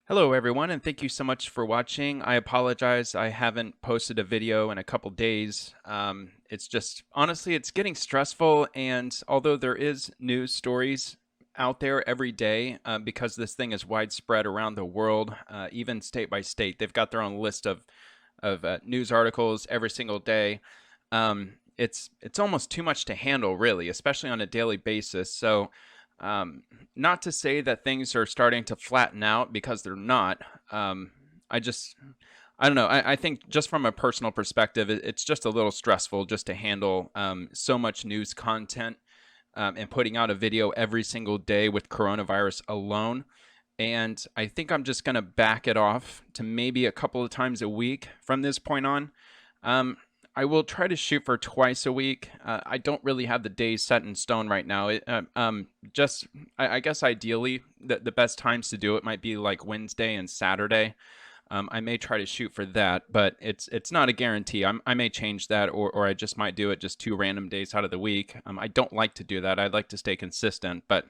Hello, everyone, and thank you so much for watching. I apologize, I haven't posted a video in a couple days. It's just honestly, it's getting stressful, and although there is news stories out there every day, because this thing is widespread around the world, even state by state, they've got their own list of news articles every single day. It's almost too much to handle, really, especially on a daily basis. So um, not to say that things are starting to flatten out because they're not. Um, I just, I don't know. I think just from a personal perspective, it's just a little stressful just to handle so much news content and putting out a video every single day with coronavirus alone. And I think I'm just going to back it off to maybe a couple of times a week from this point on. Um, I will try to shoot for twice a week. I don't really have the days set in stone right now. Just I guess ideally the best times to do it might be like Wednesday and Saturday. I may try to shoot for that, but it's not a guarantee. I may change that, or I just might do it just two random days out of the week. I don't like to do that. I'd like to stay consistent, but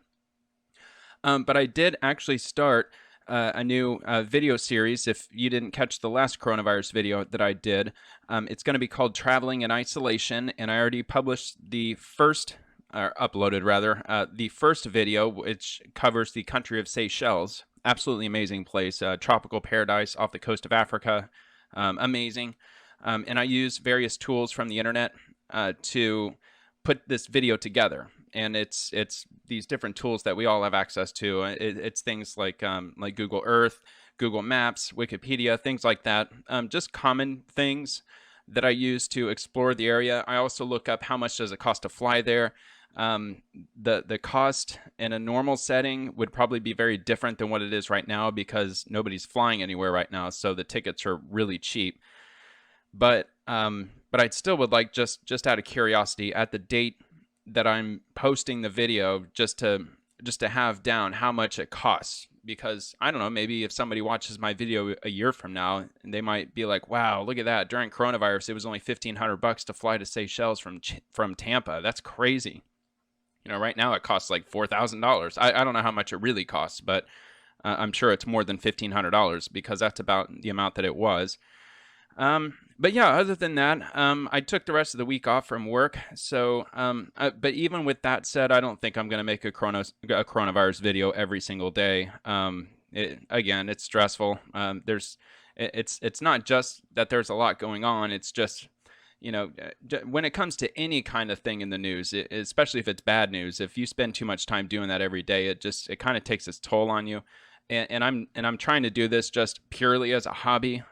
I did actually start a new video series. If you didn't catch the last coronavirus video that I did, it's going to be called Traveling in Isolation. And I already published the first, or uploaded rather, the first video, which covers the country of Seychelles. Absolutely amazing place, tropical paradise off the coast of Africa. Amazing. And I use various tools from the internet to put this video together, and it's these different tools that we all have access to. It's things like Google Earth, Google Maps, Wikipedia, things like that. Just common things that I use to explore the area. I also look up how much does it cost to fly there. Um, the cost in a normal setting would probably be very different than what it is right now because nobody's flying anywhere right now, so the tickets are really cheap. But I still would like, just out of curiosity, at the date that I'm posting the video, just to have down how much it costs, because I don't know, maybe if somebody watches my video a year from now, they might be like, "Wow, look at that! During coronavirus, it was only $1,500 to fly to Seychelles from Tampa. That's crazy." Right now it costs like $4,000. I don't know how much it really costs, but I'm sure it's more than $1,500 because that's about the amount that it was. But yeah, other than that, I took the rest of the week off from work. So, but even with that said, I don't think I'm going to make a coronavirus video every single day. Again, it's stressful. It's not just that there's a lot going on. It's just, when it comes to any kind of thing in the news, especially if it's bad news, if you spend too much time doing that every day, it kind of takes its toll on you. And I'm trying to do this just purely as a hobby.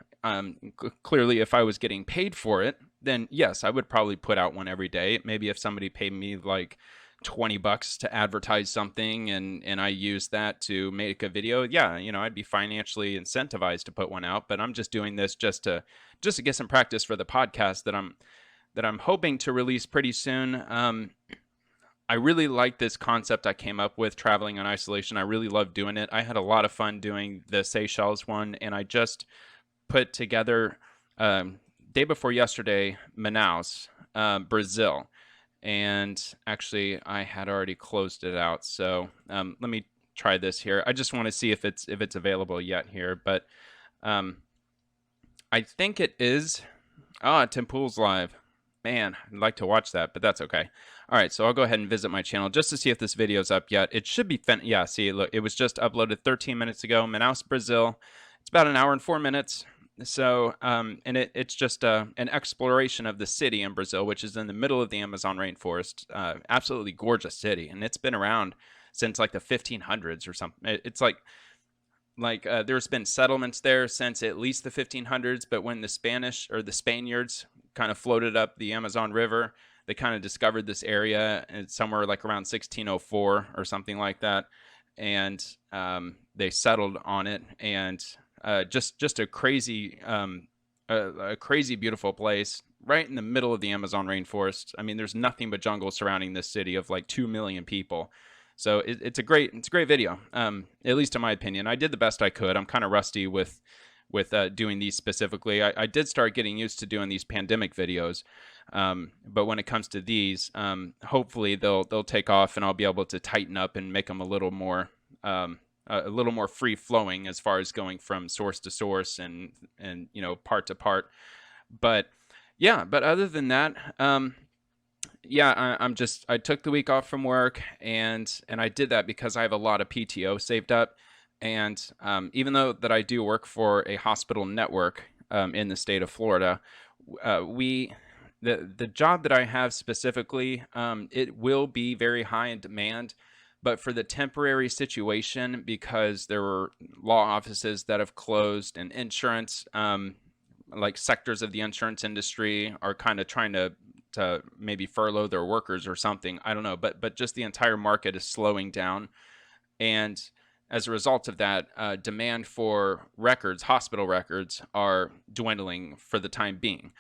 Clearly, if I was getting paid for it, then yes, I would probably put out one every day. Maybe if somebody paid me like $20 to advertise something, and I use that to make a video, yeah, I'd be financially incentivized to put one out. But I'm just doing this just to get some practice for the podcast that I'm hoping to release pretty soon. I really like this concept I came up with, traveling in isolation. I really love doing it. I had a lot of fun doing the Seychelles one, and I just put together day before yesterday, Manaus, Brazil, and actually I had already closed it out. So let me try this here. I just want to see if it's available yet here, but um, I think it is. Ah, Tim Pool's live. Man, I'd like to watch that, but that's okay. All right, so I'll go ahead and visit my channel just to see if this video's up yet. It should be yeah, see, look, it was just uploaded 13 minutes ago. Manaus, Brazil. It's about an hour and 4 minutes. So, and it's just an exploration of the city in Brazil, which is in the middle of the Amazon rainforest. Absolutely gorgeous city, and it's been around since like the 1500s or something. It's like there's been settlements there since at least the 1500s, but when the Spanish or the Spaniards kind of floated up the Amazon River, they kind of discovered this area, and it's somewhere like around 1604 or something like that, and they settled on it, and just a crazy beautiful place right in the middle of the Amazon rainforest. I mean, there's nothing but jungle surrounding this city of like 2 million people. So it's a great video. At least in my opinion, I did the best I could. I'm kind of rusty with doing these specifically. I did start getting used to doing these pandemic videos, but when it comes to these, hopefully they'll take off, and I'll be able to tighten up and make them a little more a little more free flowing as far as going from source to source and part to part. But yeah, but other than that, yeah, I took the week off from work, and I did that because I have a lot of PTO saved up. And even though that I do work for a hospital network in the state of Florida, we the job that I have specifically, it will be very high in demand. But for the temporary situation, because there were law offices that have closed, and insurance, like sectors of the insurance industry are kind of trying to maybe furlough their workers or something. I don't know, but just the entire market is slowing down, and as a result of that, demand for records, hospital records, are dwindling for the time being.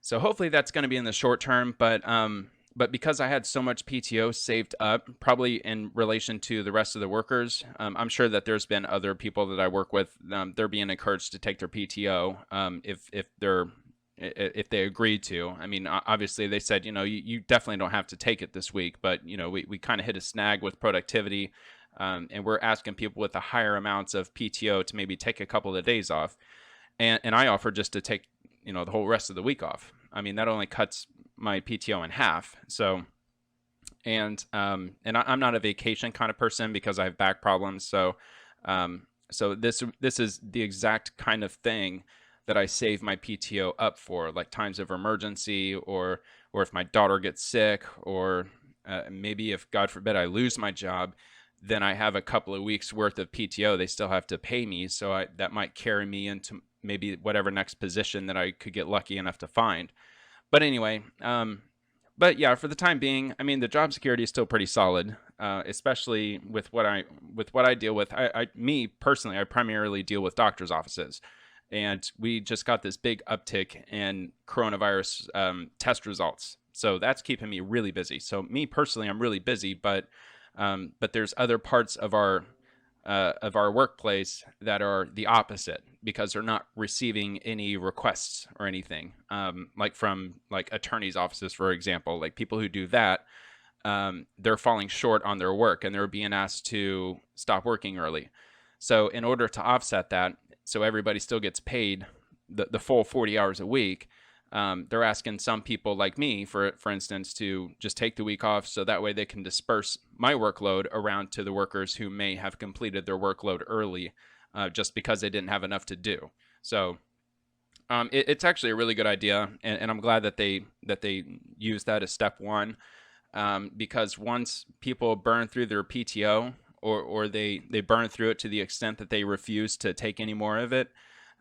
So hopefully that's going to be in the short term, but because I had so much PTO saved up, probably in relation to the rest of the workers, I'm sure that there's been other people that I work with. They're being encouraged to take their PTO if they agreed to. I mean, obviously they said, you definitely don't have to take it this week, but we kind of hit a snag with productivity, and we're asking people with the higher amounts of PTO to maybe take a couple of days off, and I offered just to take the whole rest of the week off. I mean, that only cuts my PTO in half. So, and I'm not a vacation kind of person because I have back problems. So, so this is the exact kind of thing that I save my PTO up for, like times of emergency, or if my daughter gets sick, or maybe if, God forbid, I lose my job, then I have a couple of weeks worth of PTO. They still have to pay me, so that might carry me into maybe whatever next position that I could get lucky enough to find. But anyway, but yeah, for the time being, I mean, the job security is still pretty solid, especially with what I deal with. Me personally, I primarily deal with doctors' offices, and we just got this big uptick in coronavirus test results, so that's keeping me really busy. So me personally, I'm really busy, but there's other parts of our workplace that are the opposite, because they're not receiving any requests or anything, like from attorneys' offices, for example. Like people who do that, they're falling short on their work, and they're being asked to stop working early. So in order to offset that, so everybody still gets paid the full 40 hours a week, they're asking some people like me, for instance, to just take the week off, so that way they can disperse my workload around to the workers who may have completed their workload early, just because they didn't have enough to do. So it's actually a really good idea, and I'm glad that they use that as step one, because once people burn through their PTO, or they burn through it to the extent that they refuse to take any more of it,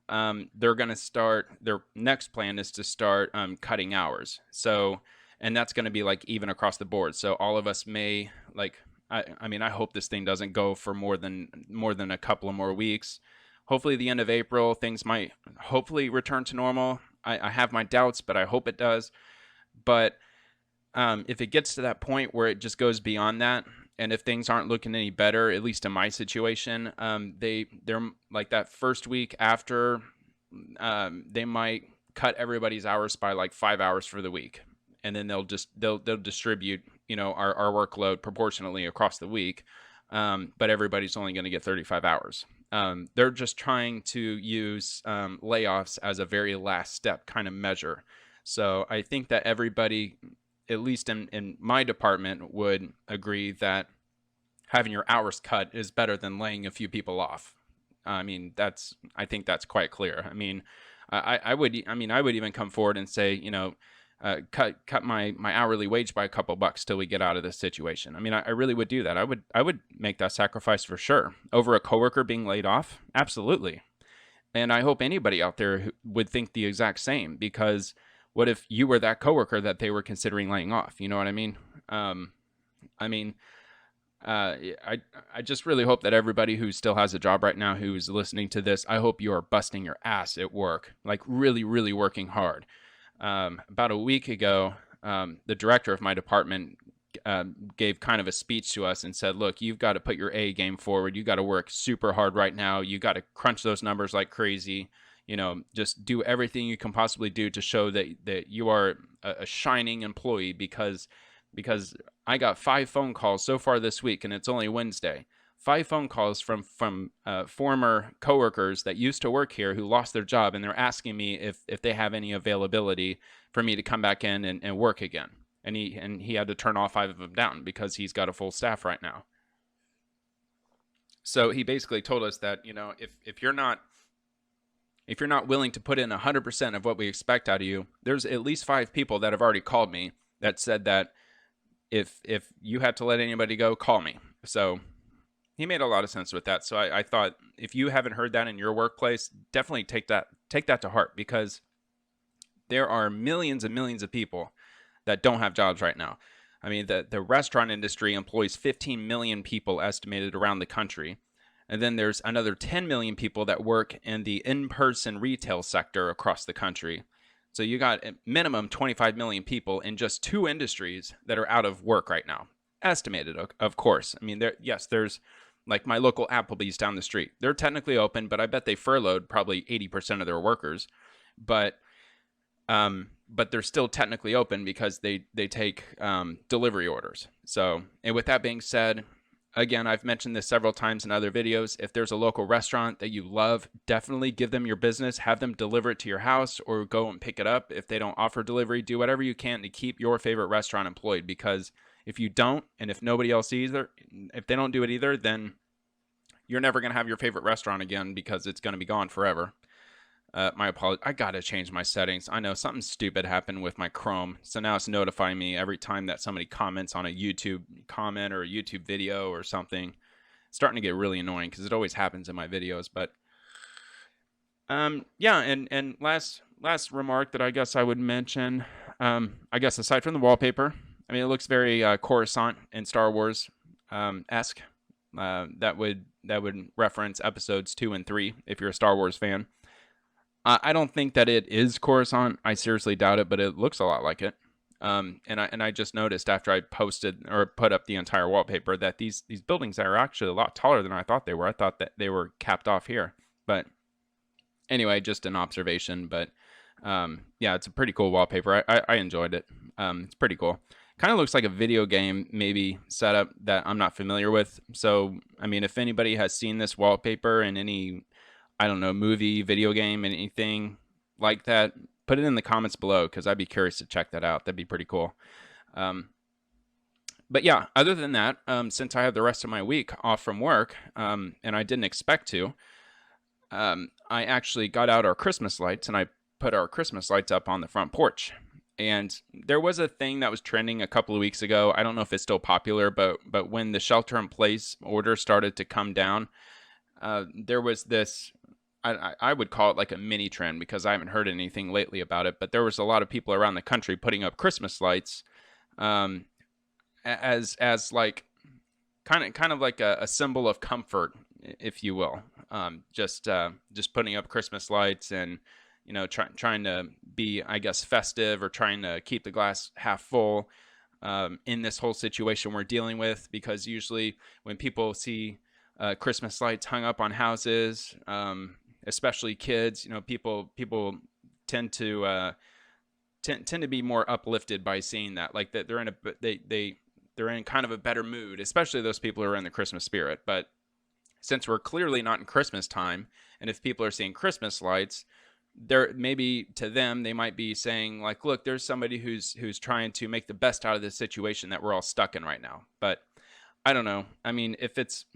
they're going to start, their next plan is to start cutting hours. So, and that's going to be like even across the board. So all of us may, like, I mean, I hope this thing doesn't go for more than a couple of more weeks. Hopefully the end of April, things might hopefully return to normal. I have my doubts, but I hope it does. But if it gets to that point where it just goes beyond that, and if things aren't looking any better, at least in my situation, they're like that first week after, they might cut everybody's hours by like 5 hours for the week, and then they'll distribute our workload proportionally across the week, but everybody's only going to get 35 hours. They're just trying to use layoffs as a very last step kind of measure. So I think that everybody, at least in my department, would agree that having your hours cut is better than laying a few people off. I mean, I think that's quite clear. I mean, I would even come forward and say, cut my hourly wage by a couple bucks till we get out of this situation. I mean, I really would do that. I would make that sacrifice for sure over a coworker being laid off. Absolutely. And I hope anybody out there would think the exact same, because what if you were that coworker that they were considering laying off? You know what I mean? I just really hope that everybody who still has a job right now, who's listening to this, I hope you are busting your ass at work, like really, really working hard. About a week ago, the director of my department gave kind of a speech to us and said, look, you've got to put your A game forward. You got to work super hard right now. You got to crunch those numbers like crazy. Just do everything you can possibly do to show that you are a shining employee, because I got 5 phone calls so far this week, and it's only Wednesday. 5 phone calls from former coworkers that used to work here who lost their job, and they're asking me if they have any availability for me to come back in and work again. And he had to turn all 5 of them down because he's got a full staff right now. So he basically told us that, if you're not willing to put in 100% of what we expect out of you, there's at least 5 people that have already called me that said that if you had to let anybody go, call me. So he made a lot of sense with that. So I thought, if you haven't heard that in your workplace, definitely take that to heart, because there are millions and millions of people that don't have jobs right now. I mean, the restaurant industry employs 15 million people estimated around the country. And then there's another 10 million people that work in the in-person retail sector across the country. So you got a minimum 25 million people in just 2 industries that are out of work right now. Estimated, of course. I mean, there's like my local Applebee's down the street. They're technically open, but I bet they furloughed probably 80% of their workers. But they're still technically open because they take delivery orders. So, and with that being said, again, I've mentioned this several times in other videos. If there's a local restaurant that you love, definitely give them your business, have them deliver it to your house, or go and pick it up. If they don't offer delivery, do whatever you can to keep your favorite restaurant employed, because if you don't, and if nobody else either, if they don't do it either, then you're never going to have your favorite restaurant again, because it's going to be gone forever. My apologies. I got to change my settings. I know something stupid happened with my Chrome. So now it's notifying me every time that somebody comments on a YouTube comment or a YouTube video or something. It's starting to get really annoying because it always happens in my videos. But yeah, and last remark that I guess I would mention, I guess aside from the wallpaper, I mean, it looks very Coruscant and Star Wars esque. That would reference episodes 2 and 3 if you're a Star Wars fan. I don't think that it is Coruscant. I seriously doubt it, but it looks a lot like it. And I just noticed after I posted or put up the entire wallpaper that these buildings are actually a lot taller than I thought they were. I thought that they were capped off here. But anyway, just an observation. But yeah, it's a pretty cool wallpaper. I enjoyed it. It's pretty cool. Kind of looks like a video game maybe setup that I'm not familiar with. So, I mean, if anybody has seen this wallpaper in any, I don't know, movie, video game, anything like that, put it in the comments below, because I'd be curious to check that out. That'd be pretty cool. But yeah, other than that, since I have the rest of my week off from work, and I didn't expect to, I actually got out our Christmas lights, and I put our Christmas lights up on the front porch. And there was a thing that was trending a couple of weeks ago. I don't know if it's still popular, but when the shelter-in-place order started to come down, there was this, I would call it like a mini trend, because I haven't heard anything lately about it, but there was a lot of people around the country putting up Christmas lights as like kind of like a symbol of comfort, if you will. Just putting up Christmas lights and, you know, trying to be, I guess, festive, or trying to keep the glass half full in this whole situation we're dealing with, because usually when people see Christmas lights hung up on houses, especially kids, you know, people tend to be more uplifted by seeing that, like that they're in kind of a better mood, especially those people who are in the Christmas spirit. But since we're clearly not in Christmas time, and if people are seeing Christmas lights, there maybe to them they might be saying like, look, there's somebody who's trying to make the best out of this situation that we're all stuck in right now. But I don't know. I mean, if it's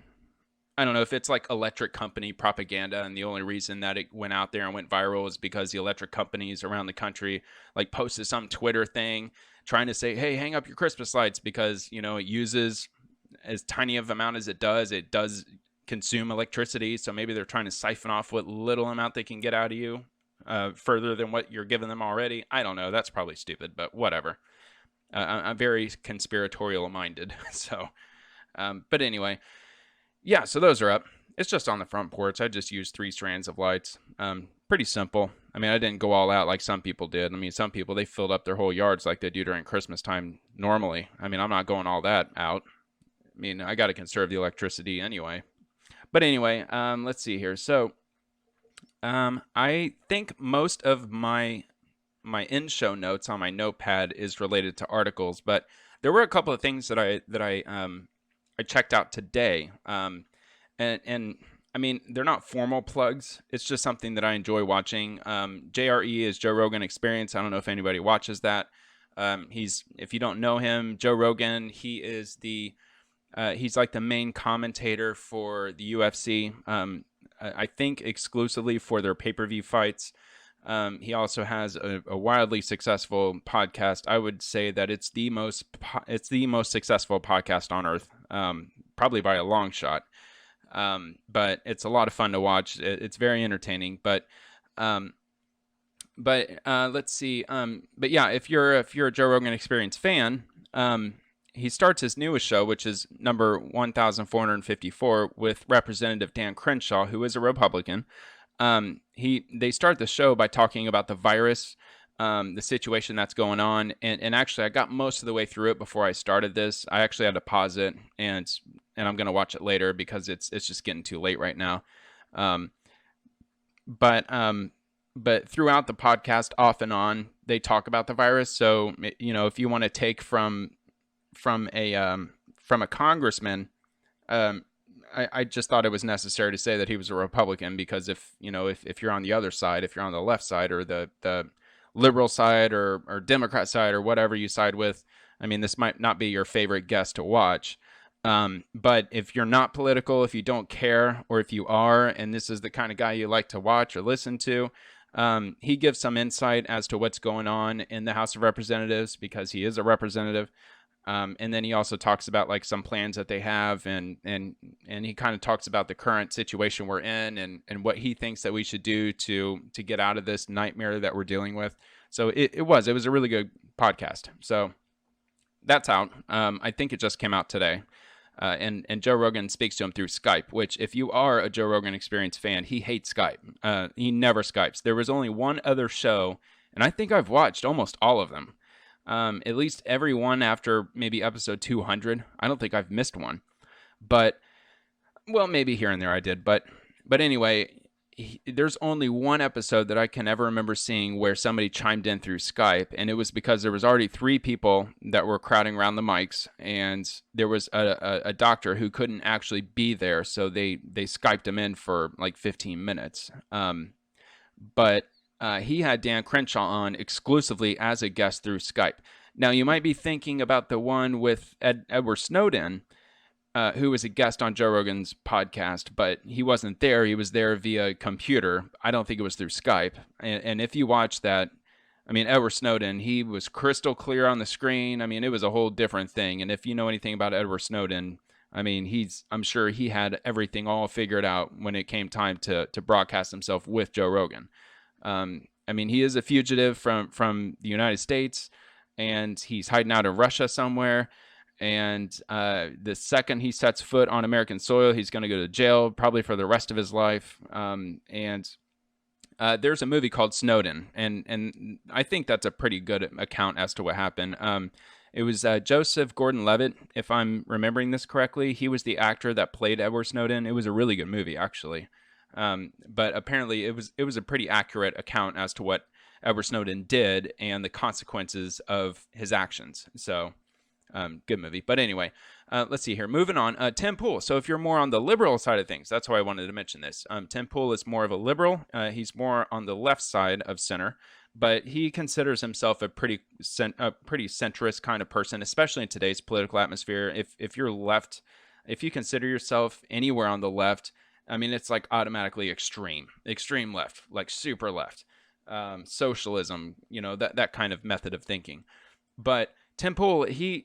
like electric company propaganda, and the only reason that it went out there and went viral is because the electric companies around the country like posted some Twitter thing trying to say, hey, hang up your Christmas lights, because, you know, it uses as tiny of amount as it does consume electricity. So maybe they're trying to siphon off what little amount they can get out of you further than what you're giving them already. I don't know. That's probably stupid, but whatever. I'm very conspiratorial minded. So, but anyway, yeah, so those are up. It's just on the front porch. I just used 3 strands of lights. Pretty simple. I mean, I didn't go all out like some people did. I mean, some people, they filled up their whole yards like they do during Christmas time normally. I mean, I'm not going all that out. I mean, I got to conserve the electricity anyway. But anyway, let's see here. So I think most of my in-show notes on my notepad is related to articles, but there were a couple of things that I checked out today. and I mean, they're not formal plugs. It's just something that I enjoy watching. JRE is Joe Rogan Experience. I don't know if anybody watches that. If you don't know him, Joe Rogan, he's like the main commentator for the UFC. I think exclusively for their pay-per-view fights. He also has a wildly successful podcast. I would say that it's the most successful podcast on earth, probably by a long shot. But it's a lot of fun to watch. It's very entertaining. But let's see. But yeah, if you're a Joe Rogan Experience fan, he starts his newest show, which is number 1454, with Representative Dan Crenshaw, who is a Republican. They start the show by talking about the virus, the situation that's going on, and actually I got most of the way through it before I started this. I actually had to pause it, and I'm gonna watch it later because it's just getting too late right now. But throughout the podcast, off and on, they talk about the virus. So if you want to take from a congressman, I just thought it was necessary to say that he was a Republican, because if you're on the other side, if you're on the left side or the liberal side or Democrat side or whatever you side with, I mean, this might not be your favorite guest to watch. But if you're not political, if you don't care, or if you are, and this is the kind of guy you like to watch or listen to, he gives some insight as to what's going on in the House of Representatives, because he is a representative. And then he also talks about like some plans that they have, and he kind of talks about the current situation we're in, and what he thinks that we should do to get out of this nightmare that we're dealing with. So it was a really good podcast. So that's out. I think it just came out today. And Joe Rogan speaks to him through Skype, which, if you are a Joe Rogan Experience fan, he hates Skype. He never Skypes. There was only one other show, and I think I've watched almost all of them. At least every one after maybe episode 200. I don't think I've missed one. But, well, maybe here and there I did. But anyway, there's only one episode that I can ever remember seeing where somebody chimed in through Skype, and it was because there was already 3 people that were crowding around the mics, and there was a doctor who couldn't actually be there, so they Skyped him in for like 15 minutes. But he had Dan Crenshaw on exclusively as a guest through Skype. Now, you might be thinking about the one with Edward Snowden, who was a guest on Joe Rogan's podcast, but he wasn't there. He was there via computer. I don't think it was through Skype. And if you watch that, I mean, Edward Snowden, he was crystal clear on the screen. I mean, it was a whole different thing. And if you know anything about Edward Snowden, I mean, I'm sure he had everything all figured out when it came time to broadcast himself with Joe Rogan. I mean, he is a fugitive from the United States, and he's hiding out in Russia somewhere. And the second he sets foot on American soil, he's going to go to jail, probably for the rest of his life. And there's a movie called Snowden, and I think that's a pretty good account as to what happened. It was Joseph Gordon-Levitt, if I'm remembering this correctly. He was the actor that played Edward Snowden. It was a really good movie, actually. But apparently it was a pretty accurate account as to what Edward Snowden did and the consequences of his actions. So good movie. But anyway, let's see here. Moving on. Tim Pool. So if you're more on the liberal side of things, that's why I wanted to mention this. Tim Pool is more of a liberal. He's more on the left side of center, but he considers himself a pretty centrist kind of person, especially in today's political atmosphere. If you're left, if you consider yourself anywhere on the left, I mean, it's like automatically extreme left, like super left, socialism, that kind of method of thinking. But Tim Pool, he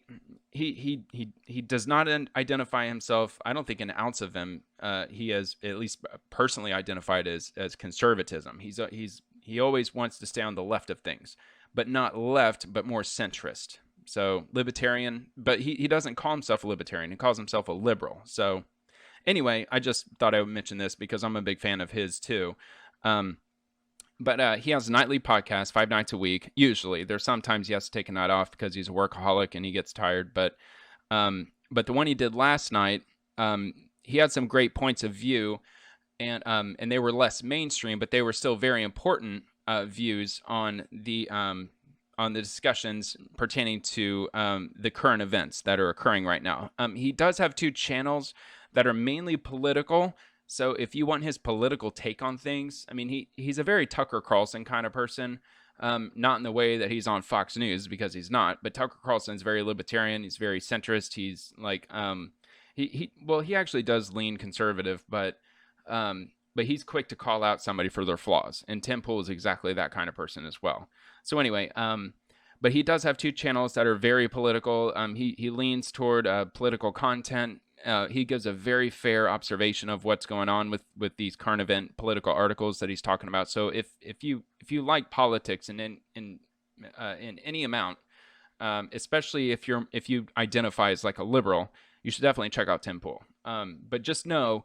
does not identify himself. I don't think an ounce of him he has at least personally identified as conservatism. He always wants to stay on the left of things, but not left, but more centrist. So libertarian, but he doesn't call himself a libertarian. He calls himself a liberal. So anyway, I just thought I would mention this because I'm a big fan of his too. But he has a nightly podcast, 5 nights a week. Usually, there's sometimes he has to take a night off because he's a workaholic and he gets tired. But the one he did last night, he had some great points of view, and they were less mainstream, but they were still very important views on the discussions pertaining to the current events that are occurring right now. He does have 2 channels, that are mainly political. So if you want his political take on things, I mean, he's a very Tucker Carlson kind of person. Not in the way that he's on Fox News, because he's not, but Tucker Carlson's very libertarian. He's very centrist. He's like, he actually does lean conservative, but he's quick to call out somebody for their flaws. And Tim Pool is exactly that kind of person as well. So anyway, but he does have 2 channels that are very political. He leans toward political content. He gives a very fair observation of what's going on with these current event political articles that he's talking about. So if you like politics in any amount, especially if you identify as like a liberal, you should definitely check out Tim Pool. But just know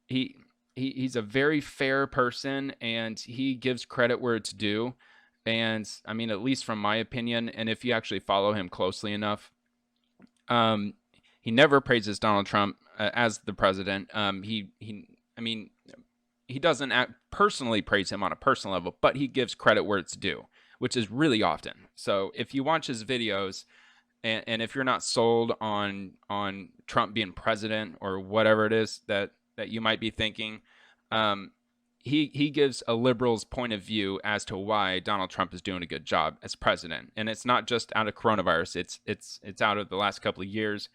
he's a very fair person, and he gives credit where it's due. And I mean, at least from my opinion, and if you actually follow him closely enough, he never praises Donald Trump as the president. He doesn't personally praise him on a personal level, but he gives credit where it's due, which is really often. So if you watch his videos, and if you're not sold on Trump being president or whatever it is that you might be thinking, he gives a liberal's point of view as to why Donald Trump is doing a good job as president. And it's not just out of coronavirus. It's out of the last couple of years.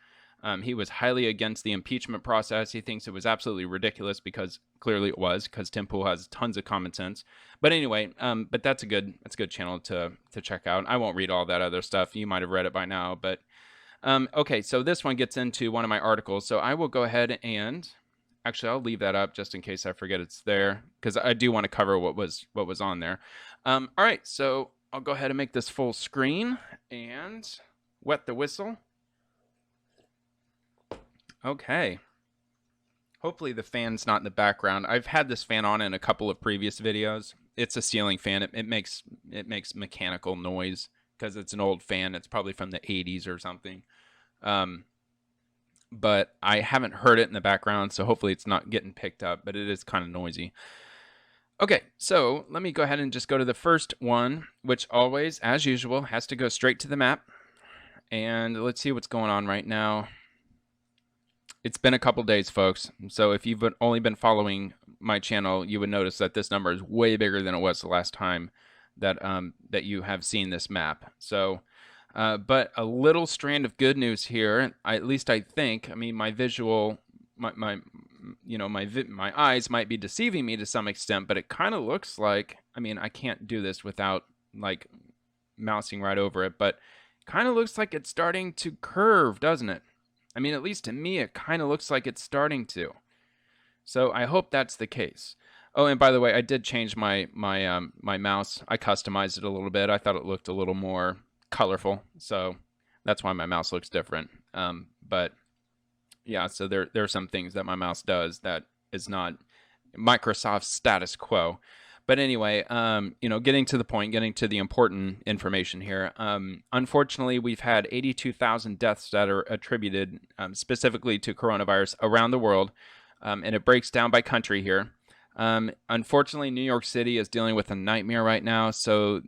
He was highly against the impeachment process. He thinks it was absolutely ridiculous, because clearly it was, because Tim Pool has tons of common sense. But anyway, but that's a good channel to check out. I won't read all that other stuff. You might have read it by now. But okay, so this one gets into one of my articles. So I will go ahead and actually I'll leave that up just in case I forget it's there, because I do want to cover what was on there. All right, so I'll go ahead and make this full screen and wet the whistle. Okay. Hopefully the fan's not in the background. I've had this fan on in a couple of previous videos. It's a ceiling fan. It makes mechanical noise because it's an old fan. It's probably from the 80s or something. But I haven't heard it in the background, so hopefully it's not getting picked up, but it is kind of noisy. Okay, so let me go ahead and just go to the first one, which always, as usual, has to go straight to the map. And let's see what's going on right now. It's been a couple days, folks. So if you've only been following my channel, you would notice that this number is way bigger than it was the last time that you have seen this map. So, but a little strand of good news here. At least I think. I mean, my visual, my eyes might be deceiving me to some extent, but it kind of looks like. I mean, I can't do this without like mousing right over it, but kind of looks like it's starting to curve, doesn't it? I mean, at least to me, it kind of looks like it's starting to. So I hope that's the case. Oh, and by the way, I did change my mouse. I customized it a little bit. I thought it looked a little more colorful, so that's why my mouse looks different. But yeah, so there are some things that my mouse does that is not Microsoft's status quo. But anyway, getting to the point, getting to the important information here. Unfortunately, we've had 82,000 deaths that are attributed specifically to coronavirus around the world, and it breaks down by country here. Unfortunately, New York City is dealing with a nightmare right now, so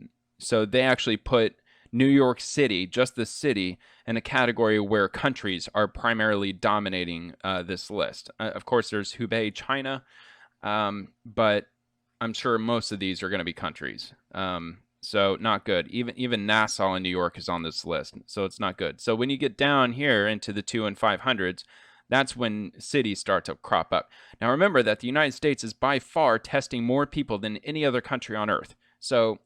they actually put New York City, just the city, in a category where countries are primarily dominating this list. Of course, there's Hubei, China, but I'm sure most of these are going to be countries. So not good. Even Nassau in New York is on this list, so it's not good. So when you get down here into the 200s and 500s, that's when cities start to crop up. Now remember that the United States is by far testing more people than any other country on earth. So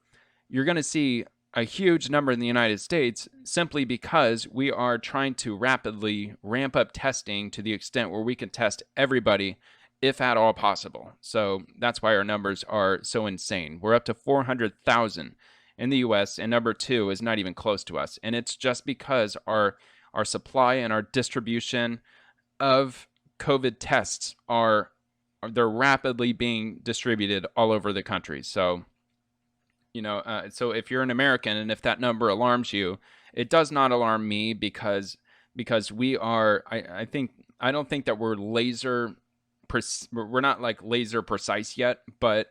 you're going to see a huge number in the United States simply because we are trying to rapidly ramp up testing to the extent where we can test everybody, if at all possible. So that's why our numbers are so insane. We're up to 400,000 in the US, and number 2 is not even close to us. And it's just because our supply and our distribution of COVID tests they're rapidly being distributed all over the country. So, so if you're an American and if that number alarms you, it does not alarm me because we are, I don't think that we're not like laser precise yet, but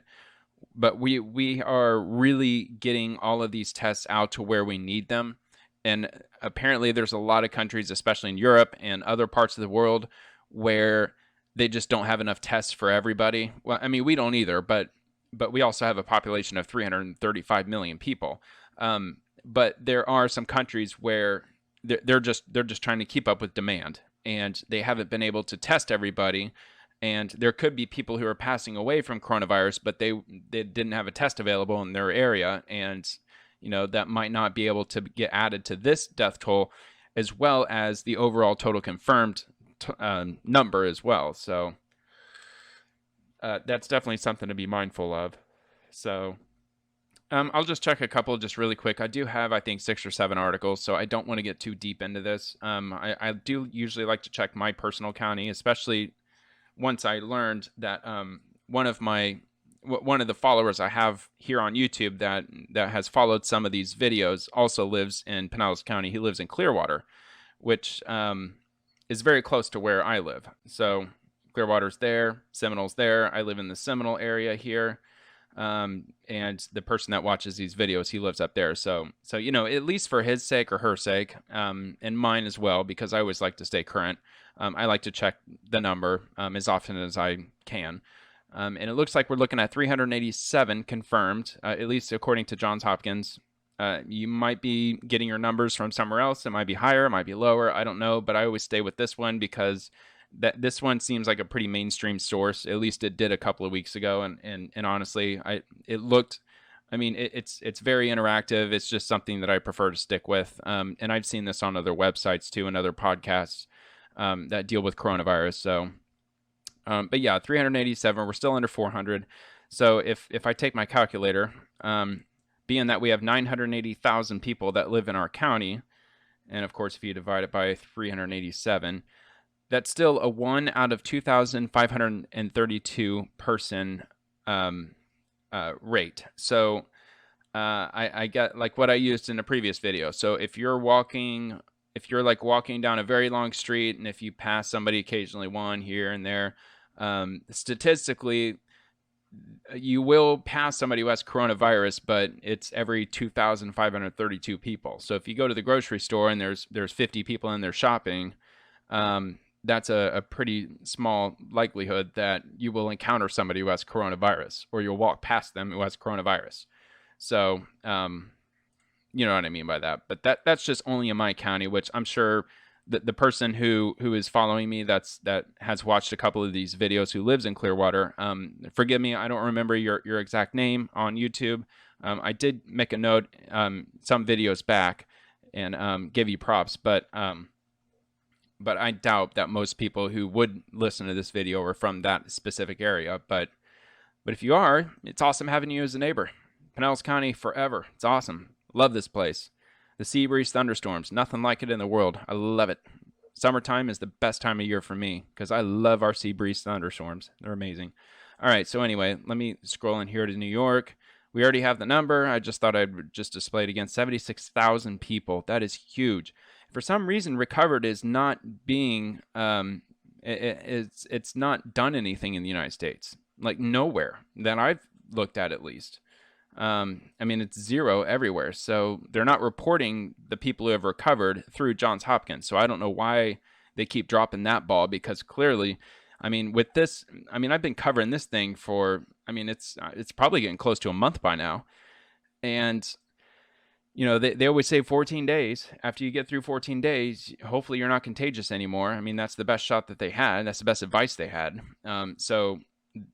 we are really getting all of these tests out to where we need them. And apparently there's a lot of countries, especially in Europe and other parts of the world, where they just don't have enough tests for everybody. Well, I mean, we don't either, but we also have a population of 335 million people. But there are some countries where they're just trying to keep up with demand, and they haven't been able to test everybody. And there could be people who are passing away from coronavirus, but they didn't have a test available in their area, and that might not be able to get added to this death toll, as well as the overall total confirmed number as well. So that's definitely something to be mindful of. So I'll just check a couple just really quick. I do have, I think, 6 or 7 articles, so I don't want to get too deep into this. I do usually like to check my personal county, especially once I learned that one of the followers I have here on YouTube that has followed some of these videos also lives in Pinellas County. He lives in Clearwater, which is very close to where I live. So Clearwater's there, Seminole's there. I live in the Seminole area here. And the person that watches these videos, he lives up there. So at least for his sake or her sake, and mine as well, because I always like to stay current. I like to check the number as often as I can. And it looks like we're looking at 387 confirmed, at least according to Johns Hopkins. You might be getting your numbers from somewhere else. It might be higher, it might be lower. I don't know, but I always stay with this one because this one seems like a pretty mainstream source. At least it did a couple of weeks ago. And honestly, it's very interactive. It's just something that I prefer to stick with. And I've seen this on other websites too and other podcasts that deal with coronavirus. So, but yeah, 387, we're still under 400. So if I take my calculator, being that we have 980,000 people that live in our county, and of course, if you divide it by 387, that's still a 1 out of 2,532 person rate. So I get like what I used in a previous video. So if you're walking down a very long street, and if you pass somebody occasionally, one here and there, statistically, you will pass somebody who has coronavirus, but it's every 2,532 people. So if you go to the grocery store and there's 50 people in there shopping, that's a pretty small likelihood that you will encounter somebody who has coronavirus, or you'll walk past them who has coronavirus. So, you know what I mean by that. But that's just only in my county, which I'm sure the person who is following me that has watched a couple of these videos, who lives in Clearwater, forgive me, I don't remember your exact name on YouTube. I did make a note some videos back and give you props, but I doubt that most people who would listen to this video are from that specific area. But if you are, it's awesome having you as a neighbor. Pinellas County forever. It's awesome. Love this place. The sea breeze thunderstorms, nothing like it in the world. I love it. Summertime is the best time of year for me because I love our sea breeze thunderstorms. They're amazing. All right, so anyway, let me scroll in here to New York. We already have the number. I just thought I'd just display it again. 76,000 people. That is huge. For some reason, recovered is not being, it's not done anything in the United States. Like nowhere that I've looked at least. It's 0 everywhere. So they're not reporting the people who have recovered through Johns Hopkins. So I don't know why they keep dropping that ball, because clearly, with this, I've been covering this thing for, it's probably getting close to a month by now. And, they always say 14 days. After you get through 14 days, hopefully you're not contagious anymore. That's the best shot that they had. That's the best advice they had. So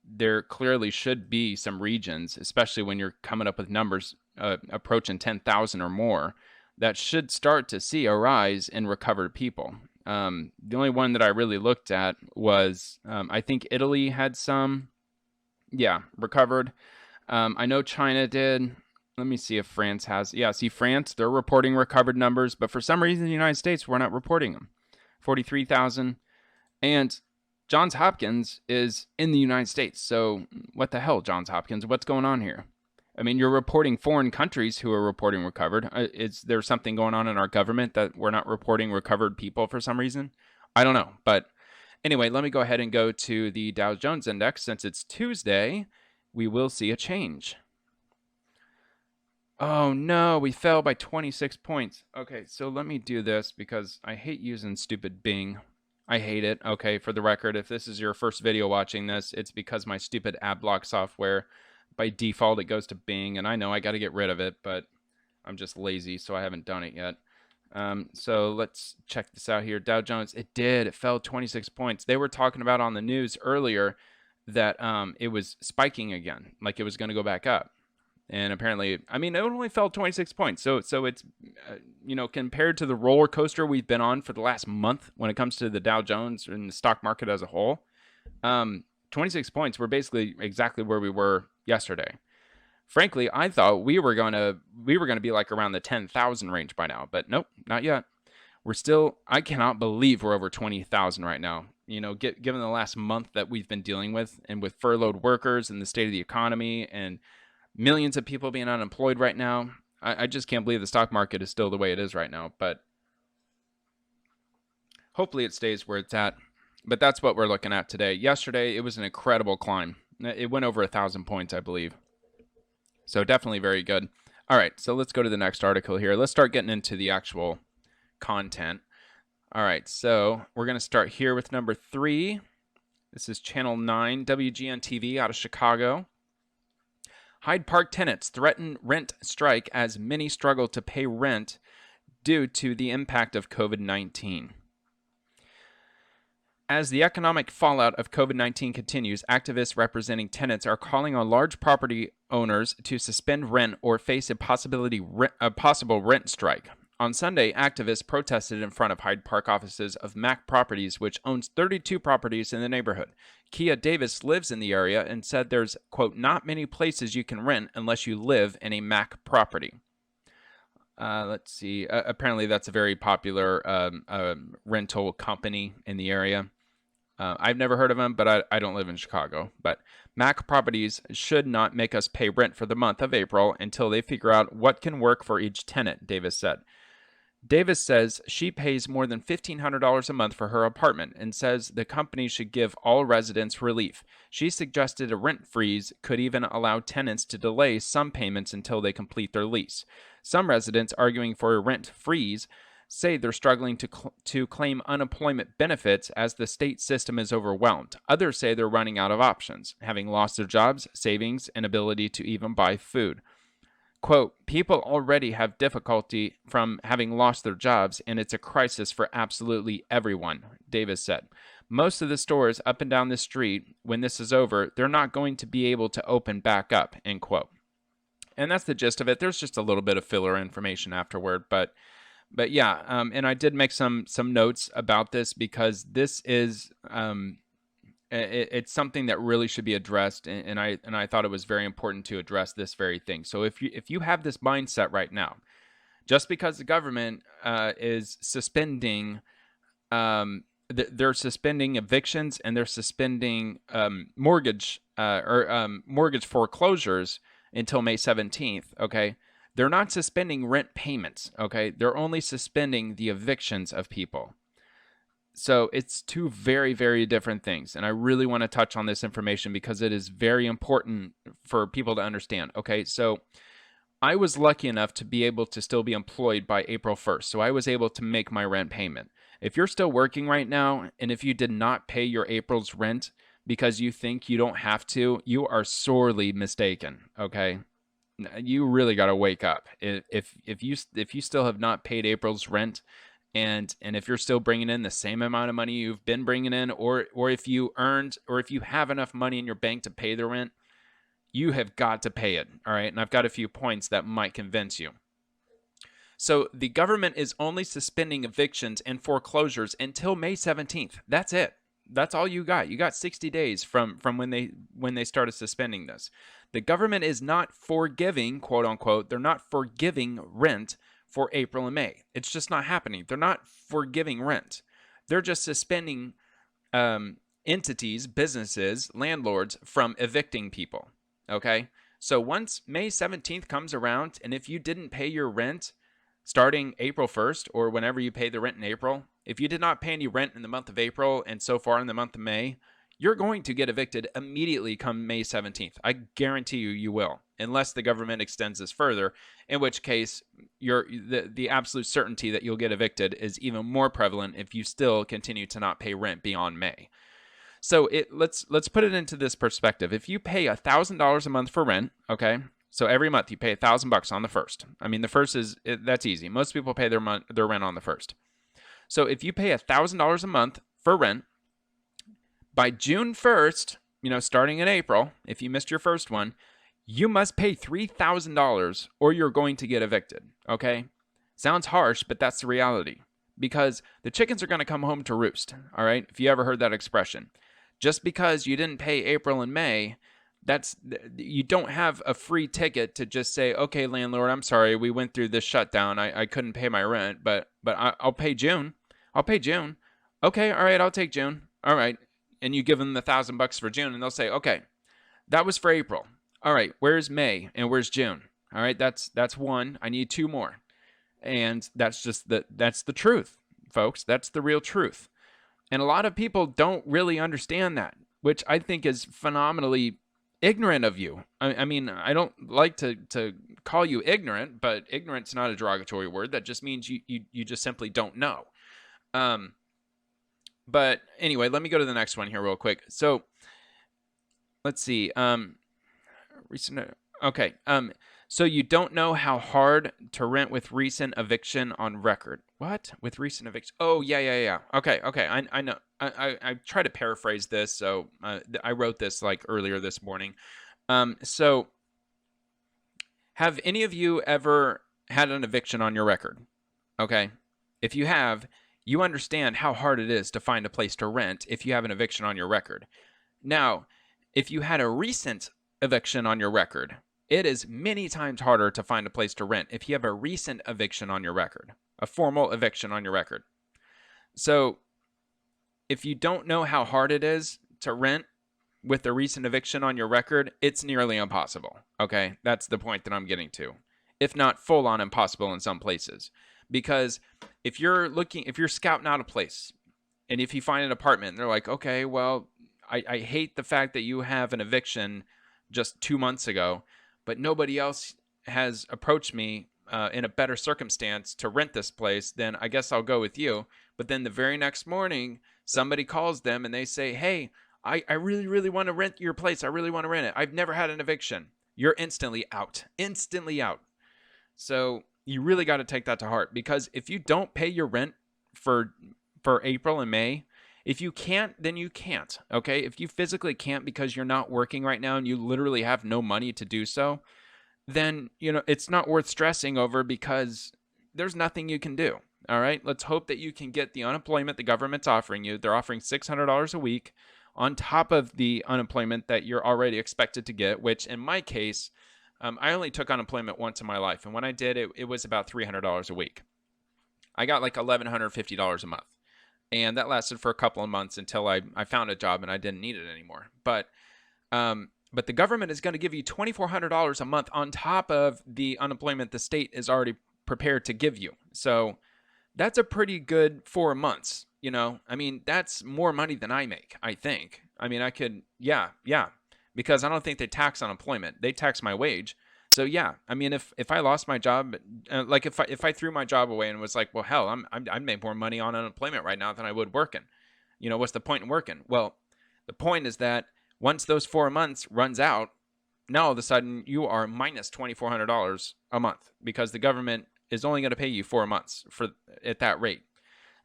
there clearly should be some regions, especially when you're coming up with numbers approaching 10,000 or more, that should start to see a rise in recovered people. The only one that I really looked at was, I think Italy had some, recovered. I know China did. Let me see if France has. Yeah, see France, they're reporting recovered numbers, but for some reason in the United States, we're not reporting them. 43,000. And Johns Hopkins is in the United States. So what the hell, Johns Hopkins? What's going on here? You're reporting foreign countries who are reporting recovered. Is there something going on in our government that we're not reporting recovered people for some reason? I don't know. But anyway, let me go ahead and go to the Dow Jones Index. Since it's Tuesday, we will see a change. Oh no, we fell by 26 points. Okay, so let me do this because I hate using stupid Bing. I hate it. Okay, for the record, if this is your first video watching this, it's because my stupid ad block software, by default, it goes to Bing, and I know I got to get rid of it, but I'm just lazy, so I haven't done it yet. So let's check this out here. Dow Jones, it fell 26 points. They were talking about on the news earlier that it was spiking again, like it was going to go back up. And apparently, I mean, it only fell 26 points. So it's, compared to the roller coaster we've been on for the last month when it comes to the Dow Jones and the stock market as a whole, 26 points were basically exactly where we were yesterday. Frankly, I thought we were gonna be like around the 10,000 range by now, but nope, not yet. We're still. I cannot believe we're over 20,000 right now. Given the last month that we've been dealing with, and with furloughed workers and the state of the economy and millions of people being unemployed right now, I just can't believe the stock market is still the way it is right now. But hopefully it stays where it's at. But that's what we're looking at today. Yesterday, it was an incredible climb. It went over 1,000 points, I believe. So definitely very good. All right, so let's go to the next article here. Let's start getting into the actual content. All right, so we're going to start here with number 3. This is Channel 9, WGN TV out of Chicago. Hyde Park tenants threaten rent strike as many struggle to pay rent due to the impact of COVID-19. As the economic fallout of COVID-19 continues, activists representing tenants are calling on large property owners to suspend rent or face a possible rent strike. On Sunday, activists protested in front of Hyde Park offices of Mac Properties, which owns 32 properties in the neighborhood. Kia Davis lives in the area and said there's, quote, not many places you can rent unless you live in a Mac property. Let's see. Apparently, that's a very popular rental company in the area. I've never heard of them, but I don't live in Chicago. But Mac Properties should not make us pay rent for the month of April until they figure out what can work for each tenant, Davis said. Davis says she pays more than $1,500 a month for her apartment and says the company should give all residents relief. She suggested a rent freeze could even allow tenants to delay some payments until they complete their lease. Some residents arguing for a rent freeze say they're struggling to claim unemployment benefits as the state system is overwhelmed. Others say they're running out of options, having lost their jobs, savings, and ability to even buy food. Quote, people already have difficulty from having lost their jobs, and it's a crisis for absolutely everyone, Davis said. Most of the stores up and down the street, when this is over, they're not going to be able to open back up, end quote. And that's the gist of it. There's just a little bit of filler information afterward, but yeah, and I did make some notes about this because this is it's something that really should be addressed, and I thought it was very important to address this very thing. So if you have this mindset right now, just because the government is suspending, they're suspending evictions and they're suspending mortgage foreclosures until May 17th. Okay. They're not suspending rent payments, okay? They're only suspending the evictions of people. So it's two very, very different things. And I really want to touch on this information because it is very important for people to understand, okay? So I was lucky enough to be able to still be employed by April 1st. So I was able to make my rent payment. If you're still working right now, and if you did not pay your April's rent because you think you don't have to, you are sorely mistaken, okay? You really got to wake up. If you still have not paid April's rent, and if you're still bringing in the same amount of money you've been bringing in, or if you have enough money in your bank to pay the rent, you have got to pay it. All right, and I've got a few points that might convince you. So the government is only suspending evictions and foreclosures until May 17th. That's it. That's all you got. You got 60 days from when they started suspending this. The government is not forgiving, quote unquote, they're not forgiving rent for April and May. It's just not happening. They're not forgiving rent. They're just suspending entities, businesses, landlords from evicting people. Okay? So once May 17th comes around, and if you didn't pay your rent starting April 1st or whenever you pay the rent in April, if you did not pay any rent in the month of April and so far in the month of May, you're going to get evicted immediately come May 17th. I guarantee you will. unless the government extends this further, in which case the absolute certainty that you'll get evicted is even more prevalent if you still continue to not pay rent beyond May. So let's put it into this perspective. If you pay $1,000 a month for rent, okay, so every month you pay $1,000 on the first. I mean, the first that's easy. Most people pay their rent on the first. So if you pay $1,000 a month for rent, by June 1st, starting in April, if you missed your first one, you must pay $3,000 or you're going to get evicted. Okay, sounds harsh, but that's the reality, because the chickens are going to come home to roost. All right, if you ever heard that expression. Just because you didn't pay April and May, you don't have a free ticket to just say, okay, landlord, I'm sorry, we went through this shutdown. I couldn't pay my rent, but I'll pay June. I'll pay June. Okay, all right, I'll take June. All right, and you give them the $1,000 for June, and they'll say, okay, that was for April. All right, where's May and where's June? All right, that's one. I need two more, and that's the truth, folks. That's the real truth. And a lot of people don't really understand that, which I think is phenomenally ignorant of you. I mean, I don't like to call you ignorant, but ignorant's not a derogatory word. That just means you just simply don't know. But anyway, let me go to the next one here real quick. So let's see. Okay. So you don't know how hard to rent with recent eviction on record. What? With recent eviction? Oh, yeah. Okay. I know. I try to paraphrase this. So I wrote this like earlier this morning. So have any of you ever had an eviction on your record? Okay. If you have, you understand how hard it is to find a place to rent if you have an eviction on your record. Now, if you had a recent eviction on your record, it is many times harder to find a place to rent if you have a recent eviction on your record, a formal eviction on your record. So if you don't know how hard it is to rent with a recent eviction on your record, it's nearly impossible. Okay, that's the point that I'm getting to. If not full on impossible in some places. Because if you're scouting out a place, and if you find an apartment, and they're like, okay, well, I hate the fact that you have an eviction just 2 months ago, but nobody else has approached me in a better circumstance to rent this place, then I guess I'll go with you. But then the very next morning, somebody calls them and they say, hey, I really, really want to rent your place. I really want to rent it. I've never had an eviction. You're instantly out. So you really got to take that to heart, because if you don't pay your rent for April and May, if you can't, then you can't, okay? If you physically can't because you're not working right now and you literally have no money to do so, then, it's not worth stressing over, because there's nothing you can do, all right? Let's hope that you can get the unemployment the government's offering you. They're offering $600 a week on top of the unemployment that you're already expected to get, which in my case, I only took unemployment once in my life. And when I did, it was about $300 a week. I got like $1,150 a month. And that lasted for a couple of months until I found a job and I didn't need it anymore. But the government is going to give you $2,400 a month on top of the unemployment the state is already prepared to give you. So that's a pretty good 4 months. I mean, that's more money than I make, I think. I mean, I could, yeah. Because I don't think they tax unemployment. They tax my wage. So yeah, I mean, if I lost my job, like if I threw my job away and was like, well, hell, I'd make more money on unemployment right now than I would working. What's the point in working? Well, the point is that once those 4 months runs out, now all of a sudden you are minus $2,400 a month, because the government is only going to pay you 4 months at that rate.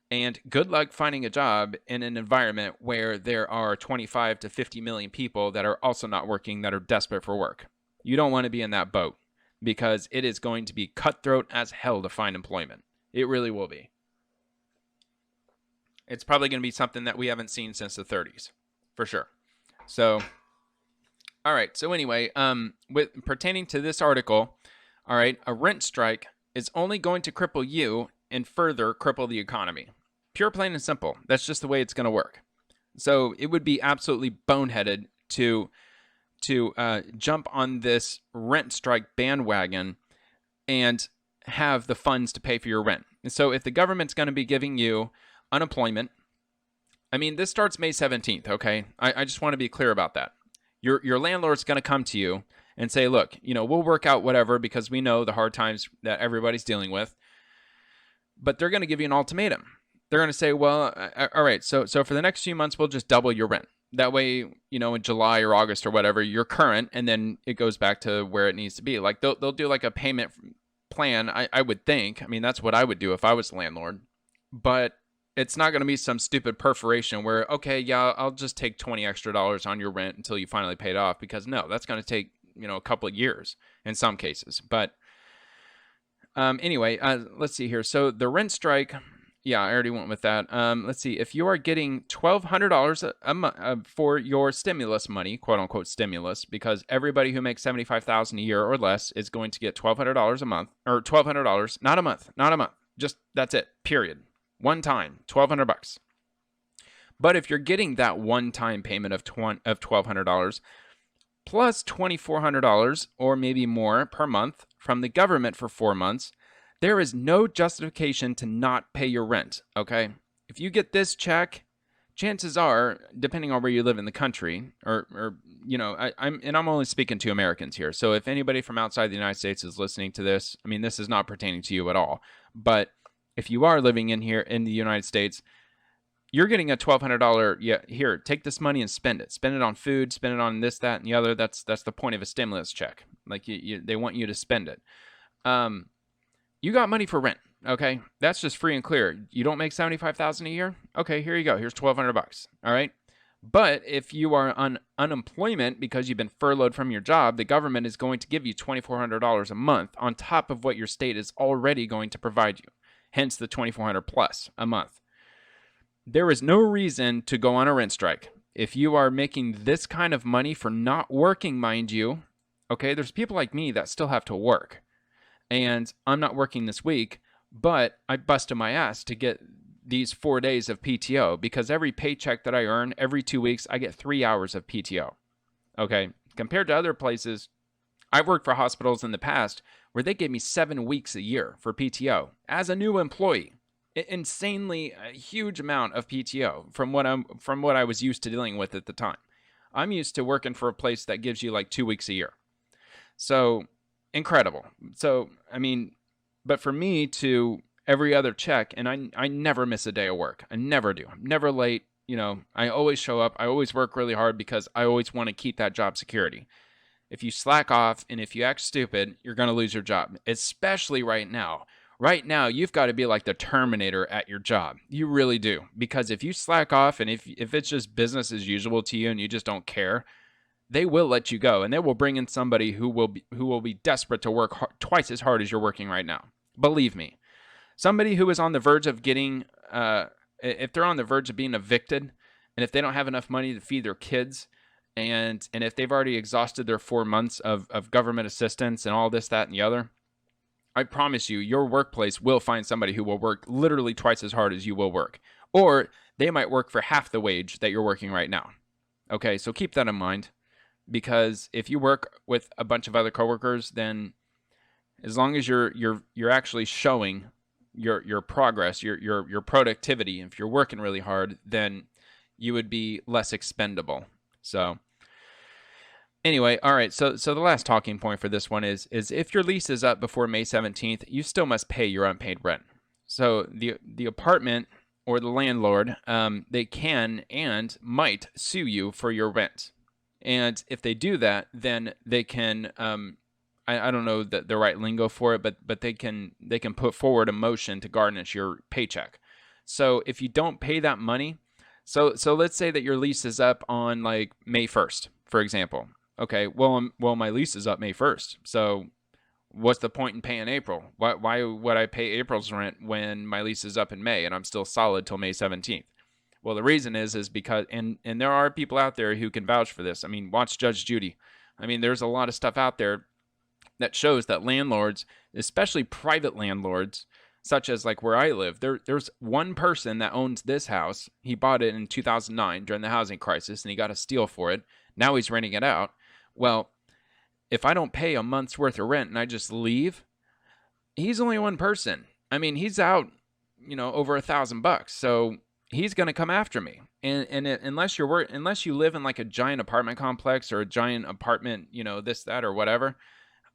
And good luck finding a job in an environment where there are 25 to 50 million people that are also not working, that are desperate for work. You don't want to be in that boat, because it is going to be cutthroat as hell to find employment. It really will be. It's probably going to be something that we haven't seen since the 30s, for sure. So, all right. So anyway, with pertaining to this article, all right, a rent strike is only going to cripple you and further cripple the economy. Pure, plain, and simple. That's just the way it's going to work. So it would be absolutely boneheaded to jump on this rent strike bandwagon and have the funds to pay for your rent. And so if the government's going to be giving you unemployment, I mean, this starts May 17th, okay? I just want to be clear about that. Your landlord's going to come to you and say, look, we'll work out whatever because we know the hard times that everybody's dealing with. But they're going to give you an ultimatum. They're going to say, well, all right, so for the next few months, we'll just double your rent. That way, in July or August or whatever, you're current, and then it goes back to where it needs to be. Like they'll do like a payment plan, I would think. I mean, that's what I would do if I was the landlord. But it's not going to be some stupid perforation where, okay, yeah, I'll just take $20 extra on your rent until you finally pay it off, because no, that's going to take, a couple of years in some cases. But anyway, let's see here. So the rent strike, yeah, I already went with that. Let's see. If you are getting $1,200 a month for your stimulus money, quote unquote stimulus, because everybody who makes $75,000 a year or less is going to get $1,200 a month, or $1,200, not a month. Just that's it. Period. One time, $1,200. But if you're getting that one-time payment of $1,200 plus $2,400 or maybe more per month from the government for 4 months, there is no justification to not pay your rent, okay? If you get this check, chances are, depending on where you live in the country, I'm only speaking to Americans here. So if anybody from outside the United States is listening to this, I mean, this is not pertaining to you at all. But if you are living in here in the United States, you're getting a $1,200. Yeah, here, take this money and spend it. Spend it on food. Spend it on this, that, and the other. That's the point of a stimulus check. Like they want you to spend it. You got money for rent. Okay, that's just free and clear. You don't make $75,000 a year. Okay, here you go. Here's $1,200. All right. But if you are on unemployment because you've been furloughed from your job, the government is going to give you $2,400 a month on top of what your state is already going to provide you. Hence the $2,400 plus a month. There is no reason to go on a rent strike. If you are making this kind of money for not working, mind you, okay, there's people like me that still have to work. And I'm not working this week, but I busted my ass to get these 4 days of PTO, because every paycheck that I earn, every 2 weeks, I get 3 hours of PTO. Okay, compared to other places, I've worked for hospitals in the past where they gave me 7 weeks a year for PTO as a new employee. Insanely a huge amount of PTO from what I was used to dealing with at the time. I'm used to working for a place that gives you like 2 weeks a year. So incredible. So, I mean, but for me to every other check, and I never miss a day of work. I never do. I'm never late. I always show up. I always work really hard because I always want to keep that job security. If you slack off and if you act stupid, you're going to lose your job, especially right now. Right now, you've got to be like the Terminator at your job. You really do. Because if you slack off and if it's just business as usual to you and you just don't care, they will let you go, and they will bring in somebody who will be desperate to work twice as hard as you're working right now. Believe me. Somebody who is on the verge of getting, if they're on the verge of being evicted, and if they don't have enough money to feed their kids, and if they've already exhausted their 4 months of government assistance and all this, that, and the other, I promise you, your workplace will find somebody who will work literally twice as hard as you will work. Or they might work for half the wage that you're working right now. Okay, so keep that in mind. Because if you work with a bunch of other coworkers, then as long as you're actually showing your progress, your productivity, if you're working really hard, then you would be less expendable. So anyway, all right. So the last talking point for this one is if your lease is up before May 17th, you still must pay your unpaid rent. So the apartment or the landlord, they can and might sue you for your rent. And if they do that, then they can, I don't know the right lingo for it, but they can put forward a motion to garnish your paycheck. So if you don't pay that money, so let's say that your lease is up on like May 1st, for example. Okay, well, my lease is up May 1st. So what's the point in paying April? Why would I pay April's rent when my lease is up in May and I'm still solid till May 17th? Well, the reason is because, and there are people out there who can vouch for this. I mean, watch Judge Judy. I mean, there's a lot of stuff out there that shows that landlords, especially private landlords, such as like where I live, there's one person that owns this house. He bought it in 2009 during the housing crisis, and he got a steal for it. Now he's renting it out. Well, if I don't pay a month's worth of rent and I just leave, he's only one person. I mean, he's out, over $1,000. So he's going to come after me. Unless unless you live in like a giant apartment complex or a giant apartment, this, that, or whatever.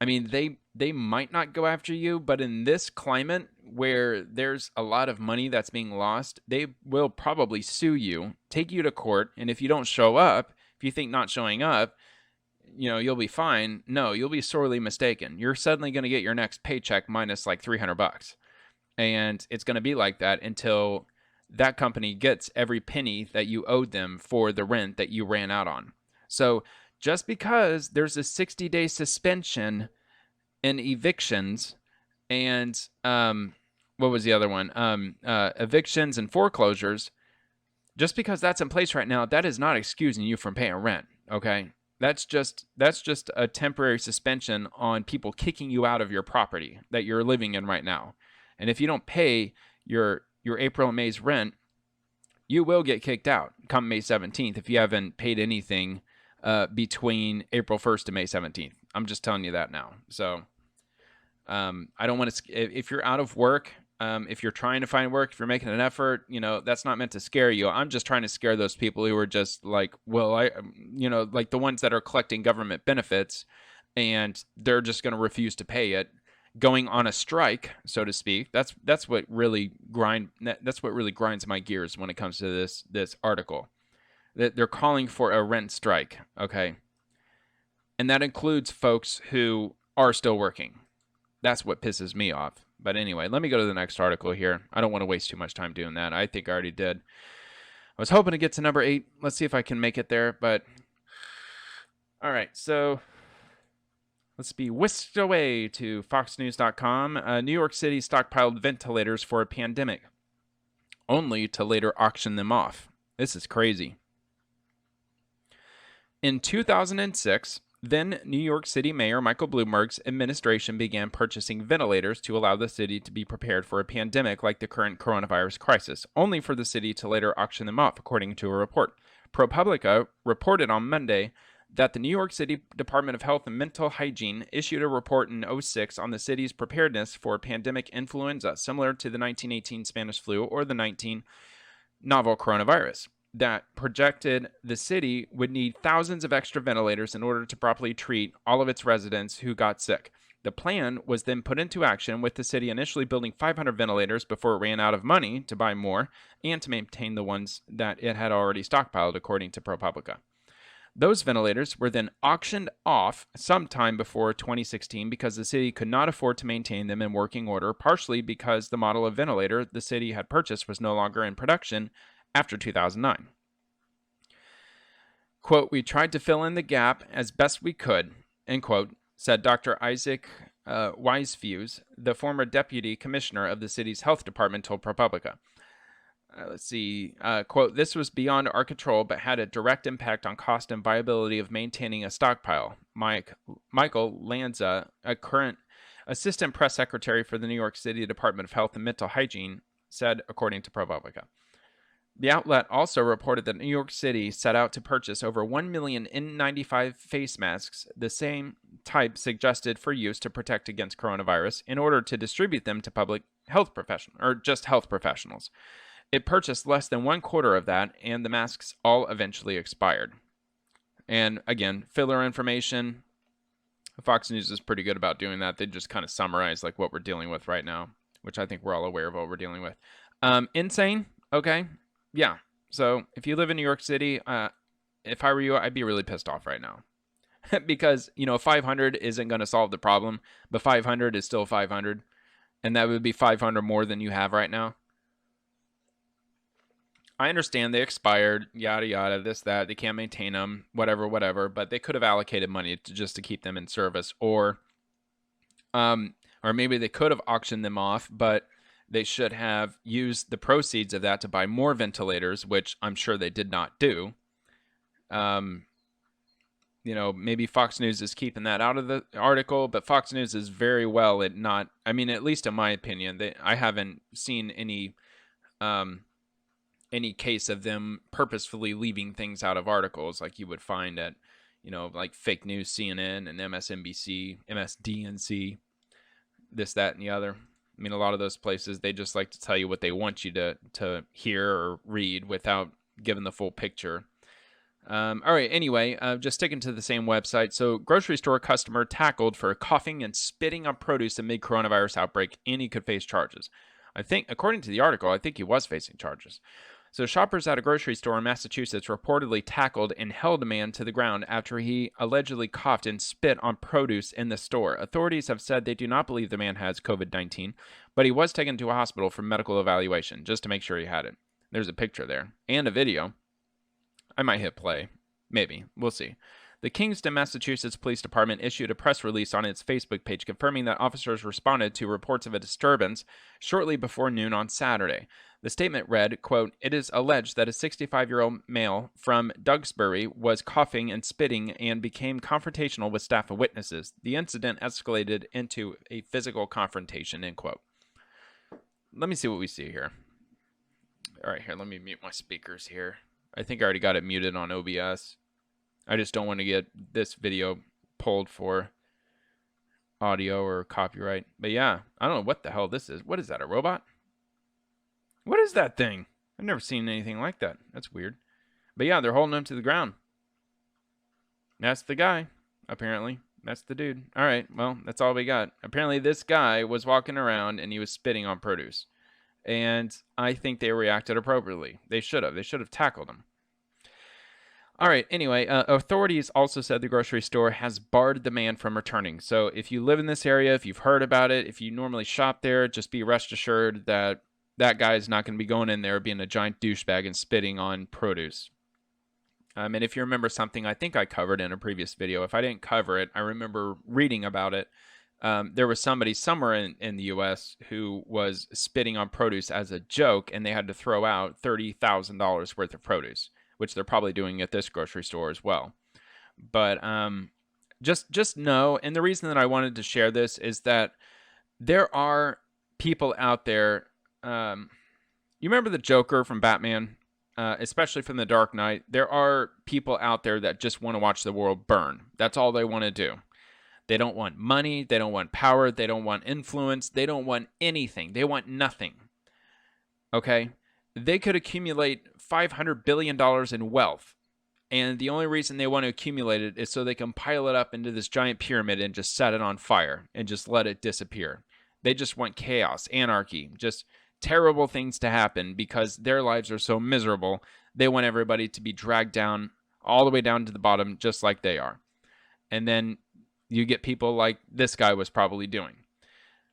I mean, they might not go after you, but in this climate where there's a lot of money that's being lost, they will probably sue you, take you to court, and if you don't show up, if you think not showing up, you'll be fine. No, you'll be sorely mistaken. You're suddenly going to get your next paycheck minus like $300. And it's going to be like that until that company gets every penny that you owed them for the rent that you ran out on. So just because there's a 60-day suspension in evictions and what was the other one? Evictions and foreclosures, just because that's in place right now, that is not excusing you from paying rent, okay? That's just a temporary suspension on people kicking you out of your property that you're living in right now. And if you don't pay your April and May's rent, you will get kicked out come May 17th if you haven't paid anything between April 1st to May 17th. I'm just telling you that now. So I don't want to, if you're out of work, if you're trying to find work, if you're making an effort, that's not meant to scare you. I'm just trying to scare those people who are just like, well, like the ones that are collecting government benefits and they're just going to refuse to pay it, going on a strike, so to speak. That's what really grinds my gears when it comes to this article. That they're calling for a rent strike, okay? And that includes folks who are still working. That's what pisses me off. But anyway, let me go to the next article here. I don't want to waste too much time doing that. I think I already did. I was hoping to get to number 8. Let's see if I can make it there. But all right, so let's be whisked away to FoxNews.com. New York City stockpiled ventilators for a pandemic, only to later auction them off. This is crazy. In 2006, then New York City Mayor Michael Bloomberg's administration began purchasing ventilators to allow the city to be prepared for a pandemic like the current coronavirus crisis, only for the city to later auction them off, according to a report. ProPublica reported on Monday that the New York City Department of Health and Mental Hygiene issued a report in 2006 on the city's preparedness for pandemic influenza, similar to the 1918 Spanish flu or the 19 novel coronavirus, that projected the city would need thousands of extra ventilators in order to properly treat all of its residents who got sick. The plan was then put into action, with the city initially building 500 ventilators before it ran out of money to buy more and to maintain the ones that it had already stockpiled, according to ProPublica. Those ventilators were then auctioned off sometime before 2016 because the city could not afford to maintain them in working order, partially because the model of ventilator the city had purchased was no longer in production after 2009. Quote, "We tried to fill in the gap as best we could," end quote, said Dr. Isaac Weisfuse, the former deputy commissioner of the city's health department, told ProPublica. Let's see, quote, "This was beyond our control, but had a direct impact on cost and viability of maintaining a stockpile." Michael Lanza, a current assistant press secretary for the New York City Department of Health and Mental Hygiene, said, according to ProPublica. The outlet also reported that New York City set out to purchase over 1 million N95 face masks, the same type suggested for use to protect against coronavirus, in order to distribute them to public health professionals, or just health professionals. It purchased less than 1/4 of that, and the masks all eventually expired. And again, filler information. Fox News is pretty good about doing that. They just kind of summarize like what we're dealing with right now, which I think we're all aware of what we're dealing with. Insane. Okay. Yeah. So if you live in New York City, if I were you, I'd be really pissed off right now. Because, 500 isn't going to solve the problem, but 500 is still 500. And that would be 500 more than you have right now. I understand they expired, yada, yada, this, that. They can't maintain them, whatever. But they could have allocated money just to keep them in service. Or maybe they could have auctioned them off, but they should have used the proceeds of that to buy more ventilators, which I'm sure they did not do. Maybe Fox News is keeping that out of the article, but Fox News is very well at not, at least in my opinion, I haven't seen any case of them purposefully leaving things out of articles like you would find at, like fake news CNN and MSNBC, MSDNC, this, that, and the other. I mean, a lot of those places, they just like to tell you what they want you to hear or read without giving the full picture. All right, anyway, just sticking to the same website. So, grocery store customer tackled for coughing and spitting on produce amid coronavirus outbreak, and he could face charges. I think, according to the article, I think he was facing charges. So, shoppers at a grocery store in Massachusetts reportedly tackled and held a man to the ground after he allegedly coughed and spit on produce in the store. Authorities have said they do not believe the man has COVID-19, but he was taken to a hospital for medical evaluation just to make sure he had it. There's a picture there and a video. I might hit play. Maybe. We'll see. The Kingston, Massachusetts Police Department issued a press release on its Facebook page confirming that officers responded to reports of a disturbance shortly before noon on Saturday. The statement read, quote, "It is alleged that a 65-year-old male from Duxbury was coughing and spitting and became confrontational with staff and witnesses. The incident escalated into a physical confrontation," end quote. Let me see what we see here. All right, here, let me mute my speakers here. I think I already got it muted on OBS. I just don't want to get this video pulled for audio or copyright. But yeah, I don't know what the hell this is. What is that, a robot? What is that thing? I've never seen anything like that. That's weird. But yeah, they're holding him to the ground. That's the guy, apparently. That's the dude. All right, well, that's all we got. Apparently this guy was walking around and he was spitting on produce. And I think they reacted appropriately. They should have. They should have tackled him. All right, anyway, authorities also said the grocery store has barred the man from returning. So if you live in this area, if you've heard about it, if you normally shop there, just be rest assured that that guy's not going to be going in there being a giant douchebag and spitting on produce. And if you remember something I think I covered in a previous video, if I didn't cover it, I remember reading about it. There was somebody somewhere in the U.S. who was spitting on produce as a joke, and they had to throw out $30,000 worth of produce, which they're probably doing at this grocery store as well. But just know, and the reason that I wanted to share this is that there are people out there. You remember the Joker from Batman, especially from The Dark Knight? There are people out there that just want to watch the world burn. That's all they want to do. They don't want money. They don't want power. They don't want influence. They don't want anything. They want nothing. Okay? They could accumulate $500 billion in wealth. And the only reason they want to accumulate it is so they can pile it up into this giant pyramid and just set it on fire and just let it disappear. They just want chaos, anarchy, just terrible things to happen because their lives are so miserable. They want everybody to be dragged down all the way down to the bottom just like they are. And then you get people like this guy was probably doing.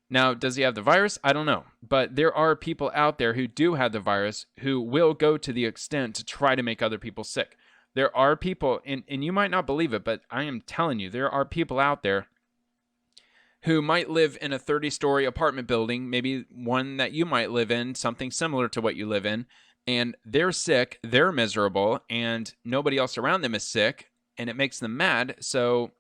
Now, does he have the virus? I don't know. But there are people out there who do have the virus who will go to the extent to try to make other people sick. There are people, and you might not believe it, but I am telling you, there are people out there who might live in a 30-story apartment building, maybe one that you might live in, something similar to what you live in, and they're sick, they're miserable, and nobody else around them is sick, and it makes them mad, so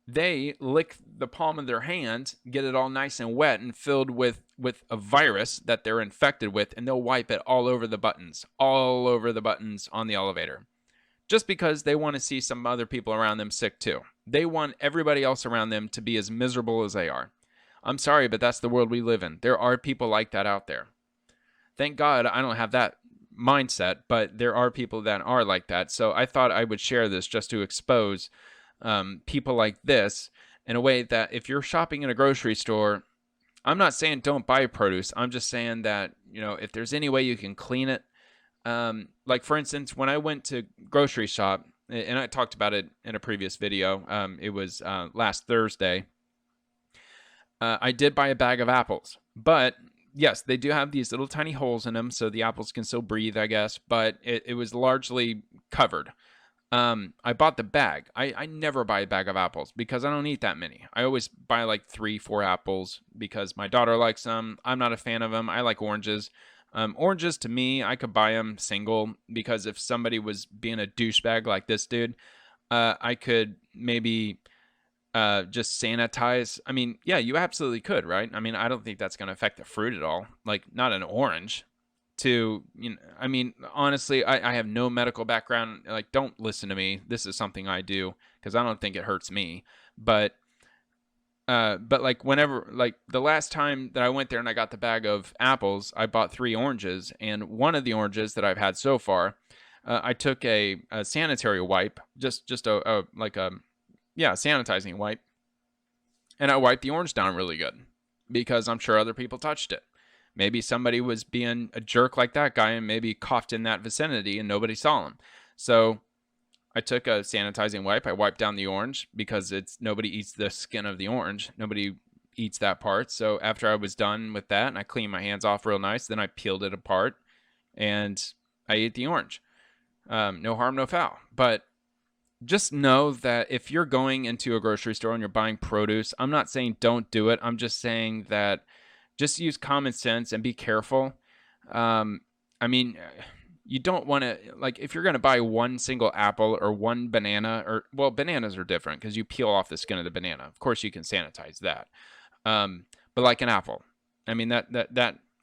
they lick the palm of their hand, get it all nice and wet and filled with a virus that they're infected with, and they'll wipe it all over the buttons on the elevator. Just because they want to see some other people around them sick too. They want everybody else around them to be as miserable as they are. I'm sorry, but that's the world we live in. There are people like that out there. Thank God I don't have that mindset, but there are people that are like that. So I thought I would share this just to expose people like this in a way that if you're shopping in a grocery store, I'm not saying don't buy produce. I'm just saying that, if there's any way you can clean it, like for instance, when I went to grocery shop, and I talked about it in a previous video, it was last Thursday, I did buy a bag of apples, but yes, they do have these little tiny holes in them, so the apples can still breathe, I guess, but it was largely covered. I bought the bag. I never buy a bag of apples because I don't eat that many. I always buy like 3-4 apples because my daughter likes them. I'm not a fan of them. I like oranges. Oranges to me, I could buy them single because if somebody was being a douchebag like this dude, I could maybe just sanitize. I mean, yeah, you absolutely could, right? I mean, I don't think that's going to affect the fruit at all. Like, not an orange. I mean, honestly, I have no medical background. Like, don't listen to me. This is something I do because I don't think it hurts me. But But like whenever, like the last time that I went there and I got the bag of apples, I bought 3 oranges, and one of the oranges that I've had so far, I took a sanitary wipe, just a like a yeah sanitizing wipe, and I wiped the orange down really good because I'm sure other people touched it. Maybe somebody was being a jerk like that guy and maybe coughed in that vicinity and nobody saw him. So I took a sanitizing wipe. I wiped down the orange because nobody eats the skin of the orange. Nobody eats that part. So after I was done with that and I cleaned my hands off real nice, then I peeled it apart and I ate the orange. No harm, no foul. But just know that if you're going into a grocery store and you're buying produce, I'm not saying don't do it. I'm just saying that just use common sense and be careful. I mean, you don't want to, like, if you're going to buy one single apple or one banana, or, well, bananas are different because you peel off the skin of the banana. Of course, you can sanitize that. But like an apple, I mean,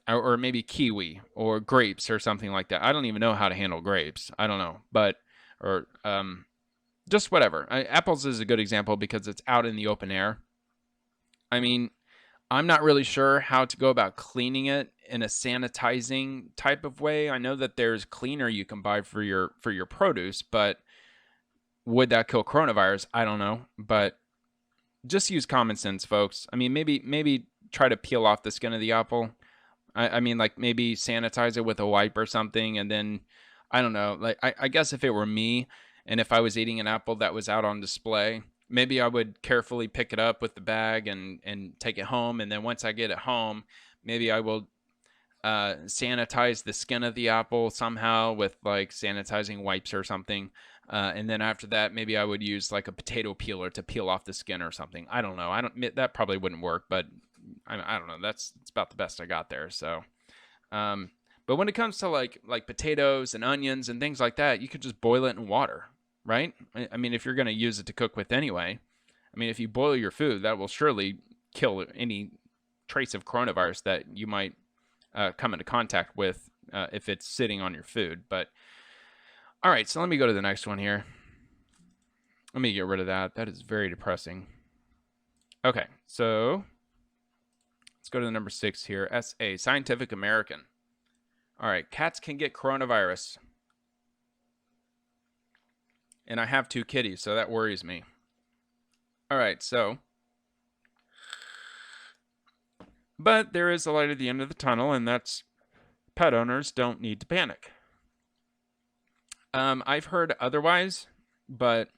or maybe kiwi or grapes or something like that. I don't even know how to handle grapes. I don't know, or, just whatever. Apples is a good example because it's out in the open air. I mean, I'm not really sure how to go about cleaning it in a sanitizing type of way. I know that there's cleaner you can buy for your produce, but would that kill coronavirus? I don't know, but just use common sense, folks. I mean, maybe try to peel off the skin of the apple. I mean, like maybe sanitize it with a wipe or something, and then I don't know. Like I guess if it were me, and if I was eating an apple that was out on display, maybe I would carefully pick it up with the bag and take it home. And then once I get it home, maybe I will sanitize the skin of the apple somehow with like sanitizing wipes or something. And then after that, maybe I would use like a potato peeler to peel off the skin or something. I don't know. That probably wouldn't work, but I don't know. It's about the best I got there. So, but when it comes to like potatoes and onions and things like that, you could just boil it in water, right? I mean, if you're going to use it to cook with anyway, I mean, if you boil your food, that will surely kill any trace of coronavirus that you might come into contact with if it's sitting on your food. But all right, so let me go to the next one here. Let me get rid of that. That is very depressing. Okay, so let's go to the number 6 here. SA, Scientific American. All right, cats can get coronavirus. And I have 2 kitties, so that worries me. All right, so. But there is a light at the end of the tunnel, and that's pet owners don't need to panic. I've heard otherwise, but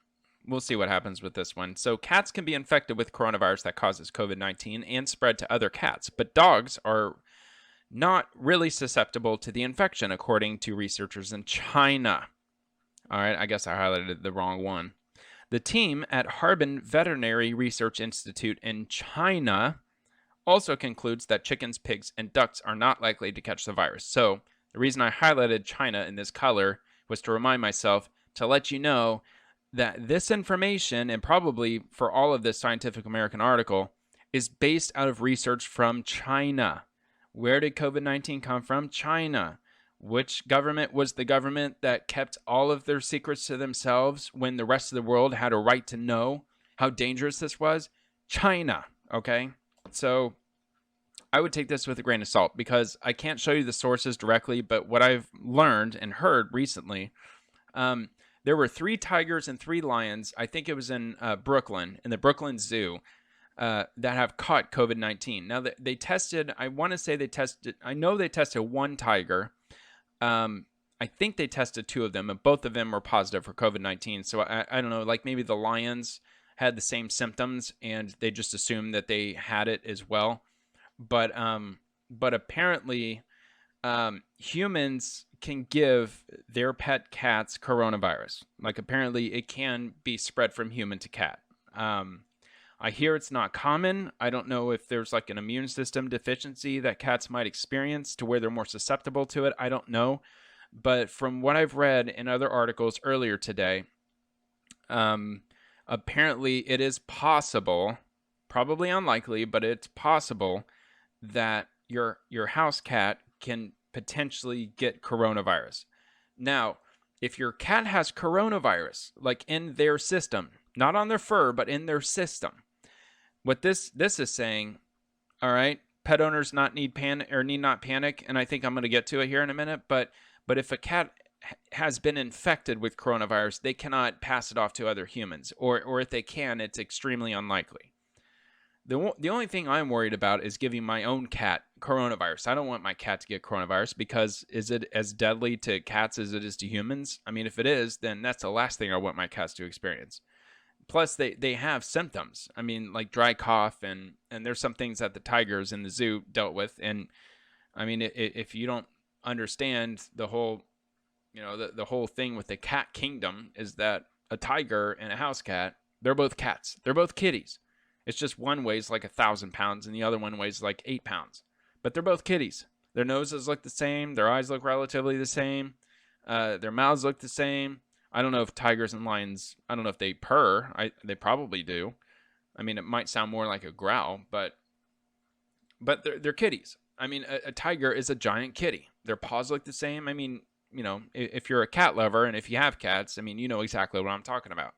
we'll see what happens with this one. So cats can be infected with coronavirus that causes COVID-19 and spread to other cats, but dogs are not really susceptible to the infection, according to researchers in China. All right, I guess I highlighted the wrong one. The team at Harbin Veterinary Research Institute in China also concludes that chickens, pigs, and ducks are not likely to catch the virus. So the reason I highlighted China in this color was to remind myself to let you know that this information, and probably for all of this Scientific American article, is based out of research from China. Where did COVID-19 come from? China. Which government was the government that kept all of their secrets to themselves when the rest of the world had a right to know how dangerous this was? China, okay? So I would take this with a grain of salt because I can't show you the sources directly, but what I've learned and heard recently, there were 3 tigers and 3 lions, I think it was in Brooklyn, in the Brooklyn Zoo, that have caught COVID-19. Now, they tested, I want to say I know they tested 1 tiger. I think they tested 2 of them, and both of them were positive for COVID-19. So I don't know, like maybe the lions had the same symptoms and they just assumed that they had it as well. But apparently, humans can give their pet cats coronavirus. Like apparently it can be spread from human to cat. I hear it's not common. I don't know if there's like an immune system deficiency that cats might experience to where they're more susceptible to it. I don't know. But from what I've read in other articles earlier today, apparently it is possible, probably unlikely, but it's possible that your house cat can potentially get coronavirus. Now, if your cat has coronavirus, like in their system, not on their fur, but in their system, what this is saying, all right, pet owners need not panic, and I think I'm going to get to it here in a minute, but if a cat has been infected with coronavirus, they cannot pass it off to other humans, or if they can, it's extremely unlikely. The only thing I'm worried about is giving my own cat coronavirus. I don't want my cat to get coronavirus because is it as deadly to cats as it is to humans? I mean, if it is, then that's the last thing I want my cats to experience. Plus, they have symptoms. I mean, like dry cough, and there's some things that the tigers in the zoo dealt with. And I mean, if you don't understand the whole, the whole thing with the cat kingdom is that a tiger and a house cat, they're both cats. They're both kitties. It's just one weighs like 1,000 pounds and the other one weighs like 8 pounds. But they're both kitties. Their noses look the same. Their eyes look relatively the same. Their mouths look the same. I don't know if tigers and lions, I don't know if they purr. They probably do. I mean, it might sound more like a growl, but they're kitties. I mean, a tiger is a giant kitty. Their paws look the same. I mean, if you're a cat lover and if you have cats, I mean, you know exactly what I'm talking about.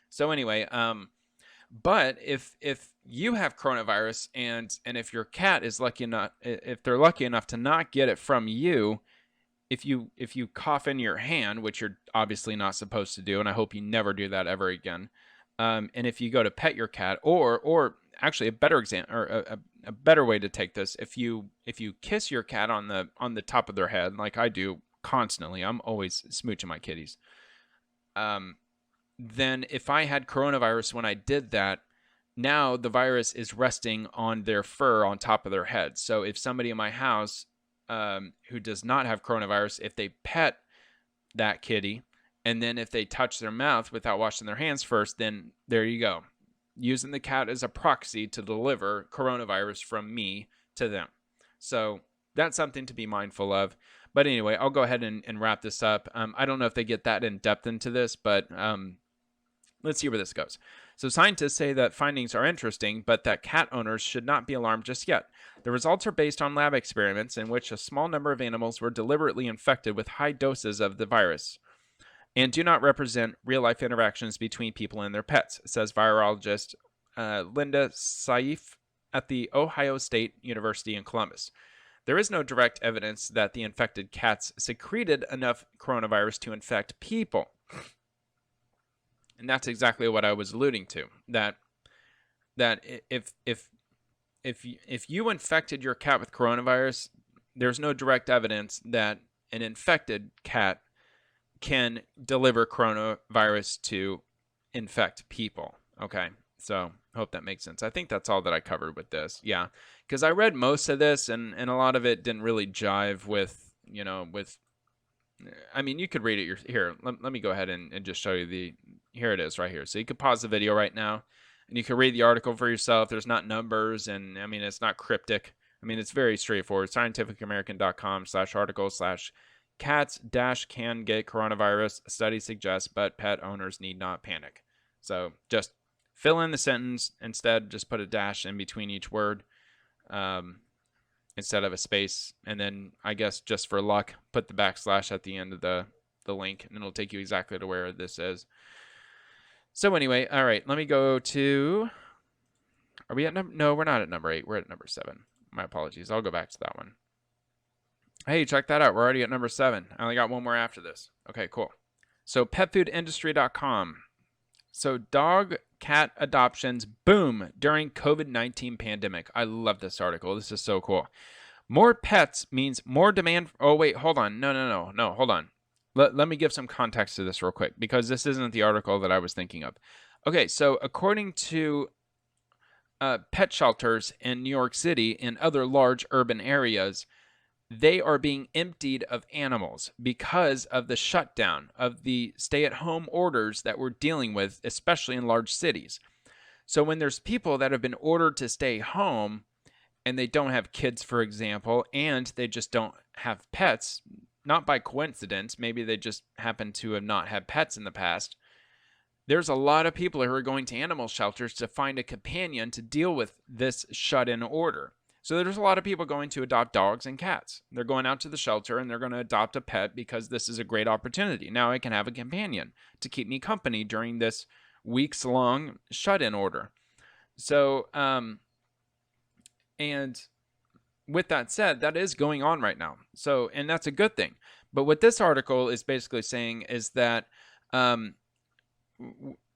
So anyway, but if you have coronavirus and if your cat is lucky enough, if they're lucky enough to not get it from you, if you cough in your hand, which you're obviously not supposed to do, and I hope you never do that ever again, and if you go to pet your cat, or actually a better example, or a better way to take this, if you kiss your cat on the top of their head, like I do constantly, I'm always smooching my kitties. Then if I had coronavirus when I did that, now the virus is resting on their fur on top of their head. So if somebody in my house who does not have coronavirus, if they pet that kitty, and then if they touch their mouth without washing their hands first, then there you go. Using the cat as a proxy to deliver coronavirus from me to them. So that's something to be mindful of. But anyway, I'll go ahead and wrap this up. I don't know if they get that in depth into this, but let's see where this goes. So scientists say that findings are interesting, but that cat owners should not be alarmed just yet. The results are based on lab experiments in which a small number of animals were deliberately infected with high doses of the virus and do not represent real-life interactions between people and their pets, says virologist Linda Saif at the Ohio State University in Columbus. There is no direct evidence that the infected cats secreted enough coronavirus to infect people. And that's exactly what I was alluding to. That if you infected your cat with coronavirus, there's no direct evidence that an infected cat can deliver coronavirus to infect people. Okay, so hope that makes sense. I think that's all that I covered with this. Yeah, because I read most of this, and a lot of it didn't really jive with, I mean, you could read it here. Let me go ahead and just show you here it is right here. So you could pause the video right now, and you can read the article for yourself. There's not numbers, and I mean, it's not cryptic. I mean, it's very straightforward. scientificamerican.com/article/cats-can get coronavirus. Study suggests, but pet owners need not panic. So just fill in the sentence. Instead, just put a dash in between each word instead of a space. And then I guess just for luck, put the backslash at the end of the link, and it'll take you exactly to where this is. So anyway, all right, let me go to, are we at no, we're not at number 8. We're at number 7. My apologies. I'll go back to that one. Hey, check that out. We're already at number 7. I only got one more after this. Okay, cool. So petfoodindustry.com. So dog cat adoptions boom during COVID-19 pandemic. I love this article. This is so cool. More pets means more demand. Oh, wait, hold on. No, hold on. Let me give some context to this real quick, because this isn't the article that I was thinking of. Okay, so according to pet shelters in New York City and other large urban areas, they are being emptied of animals because of the shutdown of the stay-at-home orders that we're dealing with, especially in large cities. So when there's people that have been ordered to stay home and they don't have kids, for example, and they just don't have pets, not by coincidence, maybe they just happen to have not had pets in the past, there's a lot of people who are going to animal shelters to find a companion to deal with this shut-in order. So there's a lot of people going to adopt dogs and cats. They're going out to the shelter and they're going to adopt a pet because this is a great opportunity. Now I can have a companion to keep me company during this weeks-long shut-in order. So, and with that said, that is going on right now. So, and that's a good thing. But what this article is basically saying is that, um,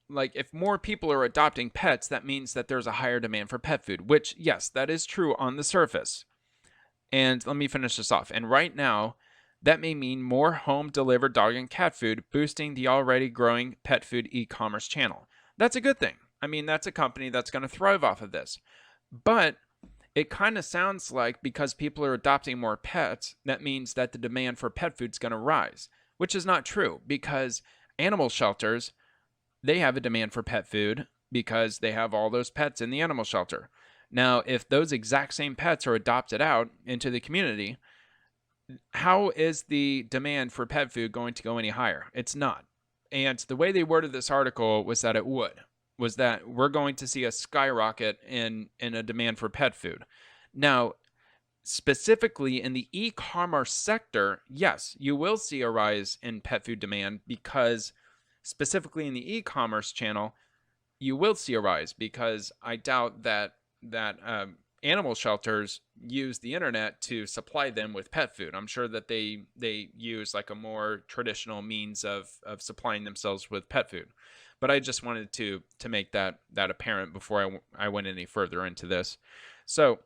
like, if more people are adopting pets, that means that there's a higher demand for pet food, which, yes, that is true on the surface. And let me finish this off. And right now, that may mean more home delivered dog and cat food, boosting the already growing pet food e commerce channel. That's a good thing. I mean, that's a company that's going to thrive off of this. But it kind of sounds like because people are adopting more pets, that means that the demand for pet food is going to rise, which is not true because animal shelters, they have a demand for pet food because they have all those pets in the animal shelter. Now, if those exact same pets are adopted out into the community, how is the demand for pet food going to go any higher? It's not. And the way they worded this article was that it would, was that we're going to see a skyrocket in a demand for pet food. Now, specifically in the e-commerce sector, yes, you will see a rise in pet food demand because specifically in the e-commerce channel, you will see a rise because I doubt that animal shelters use the internet to supply them with pet food. I'm sure that they use like a more traditional means of supplying themselves with pet food. But I just wanted to make that apparent before I went any further into this. So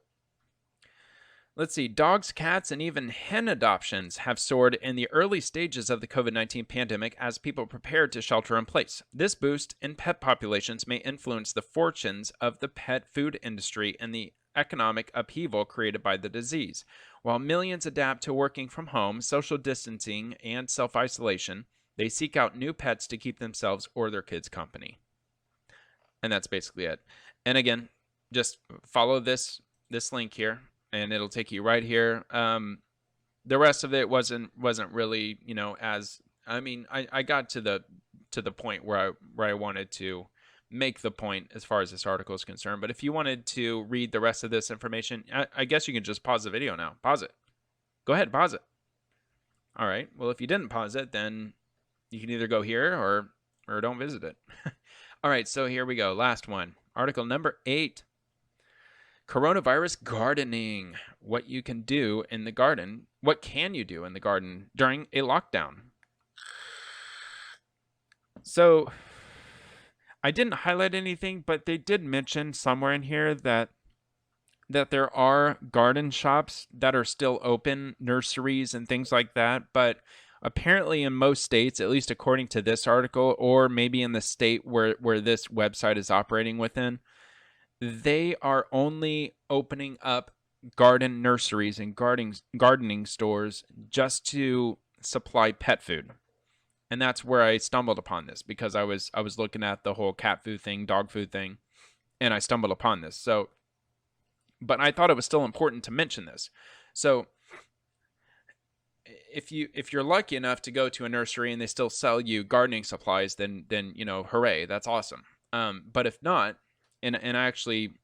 let's see. Dogs, cats, and even hen adoptions have soared in the early stages of the COVID-19 pandemic as people prepared to shelter in place. This boost in pet populations may influence the fortunes of the pet food industry and the economic upheaval created by the disease. While millions adapt to working from home, social distancing, and self isolation, they seek out new pets to keep themselves or their kids company. And that's basically it. And again, just follow this link here and it'll take you right here. The rest of it wasn't really, as I mean, I got to the point where I wanted to make the point as far as this article is concerned. But if you wanted to read the rest of this information, I guess you can just pause the video now. Pause it. Go ahead, pause it. All right. Well, if you didn't pause it, then you can either go here or don't visit it. All right. So here we go. Last one. Article number 8. Coronavirus gardening. What you can do in the garden. What can you do in the garden during a lockdown? So I didn't highlight anything, but they did mention somewhere in here that there are garden shops that are still open, nurseries and things like that, but apparently in most states, at least according to this article, or maybe in the state where this website is operating within, they are only opening up garden nurseries and gardening stores just to supply pet food. And that's where I stumbled upon this because I was looking at the whole cat food thing, dog food thing, and I stumbled upon this. So, but I thought it was still important to mention this. So, if you're lucky enough to go to a nursery and they still sell you gardening supplies, then hooray, that's awesome. But if not, and I actually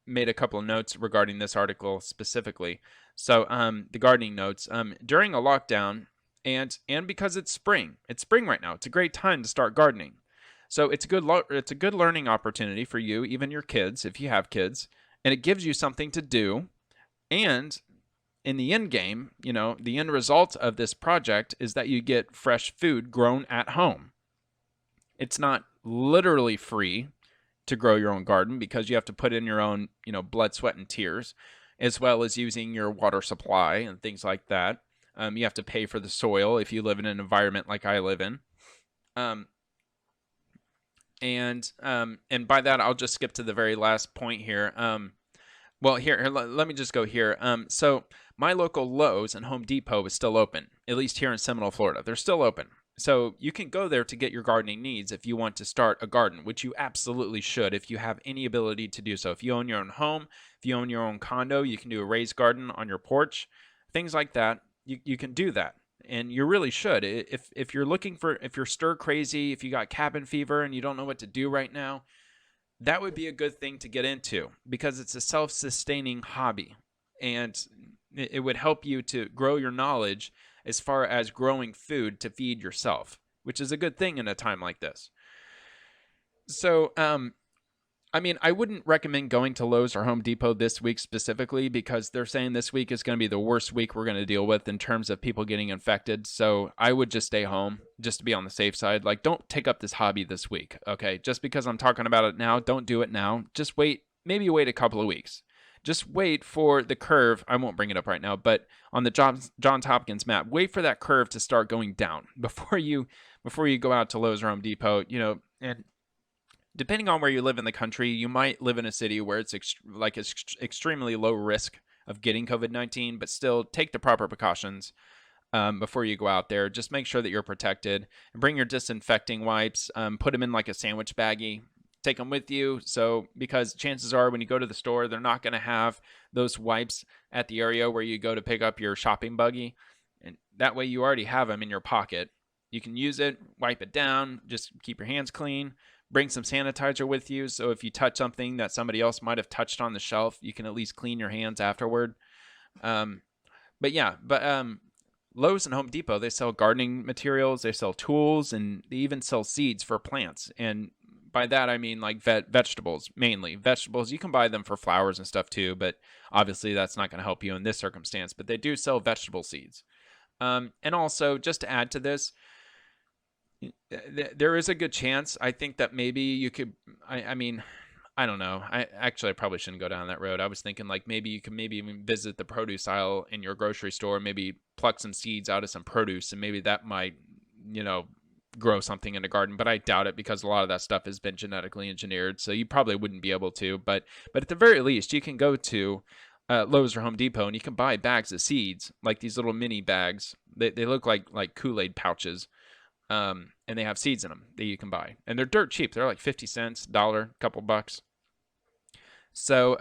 made a couple of notes regarding this article specifically. So the gardening notes during a lockdown. And because it's spring right now. It's a great time to start gardening. So it's a good learning opportunity for you, even your kids, if you have kids, and it gives you something to do. And in the end game, the end result of this project is that you get fresh food grown at home. It's not literally free to grow your own garden because you have to put in your own, blood, sweat, and tears, as well as using your water supply and things like that. You have to pay for the soil if you live in an environment like I live in. And by that, I'll just skip to the very last point here. Well, here let me just go here. So my local Lowe's and Home Depot is still open, at least here in Seminole, Florida. They're still open. So you can go there to get your gardening needs if you want to start a garden, which you absolutely should if you have any ability to do so. If you own your own home, if you own your own condo, you can do a raised garden on your porch, things like that. You can do that, and you really should. If you're if you're stir crazy, if you got cabin fever and you don't know what to do right now, that would be a good thing to get into because it's a self-sustaining hobby, and it would help you to grow your knowledge as far as growing food to feed yourself, which is a good thing in a time like this. So I mean, I wouldn't recommend going to Lowe's or Home Depot this week specifically because they're saying this week is going to be the worst week we're going to deal with in terms of people getting infected. So I would just stay home just to be on the safe side. Like, don't take up this hobby this week, okay? Just because I'm talking about it now, don't do it now. Just wait, maybe wait a couple of weeks. Just wait for the curve. I won't bring it up right now, but on the Johns Hopkins map, wait for that curve to start going down before you go out to Lowe's or Home Depot, and depending on where you live in the country, you might live in a city where it's extremely low risk of getting COVID-19, but still take the proper precautions before you go out there. Just make sure that you're protected and bring your disinfecting wipes. Put them in like a sandwich baggie. Take them with you. So, because chances are when you go to the store, they're not going to have those wipes at the area where you go to pick up your shopping buggy. And that way you already have them in your pocket. You can use it, wipe it down, just keep your hands clean. Bring some sanitizer with you, so if you touch something that somebody else might have touched on the shelf, you can at least clean your hands afterward. But Lowe's and Home Depot, they sell gardening materials, they sell tools, and they even sell seeds for plants. And by that, I mean like vegetables, mainly. Vegetables, you can buy them for flowers and stuff too, but obviously that's not going to help you in this circumstance. But they do sell vegetable seeds. And also, just to add to this, there is a good chance, I think, that maybe you could, I mean, I don't know. I probably shouldn't go down that road. I was thinking like maybe you can maybe even visit the produce aisle in your grocery store, maybe pluck some seeds out of some produce, and maybe that might, grow something in the garden. But I doubt it because a lot of that stuff has been genetically engineered. So you probably wouldn't be able to. But at the very least, you can go to Lowe's or Home Depot and you can buy bags of seeds, like these little mini bags. They look like Kool-Aid pouches. And they have seeds in them that you can buy, and they're dirt cheap. They're like 50 cents, $1, couple bucks. So,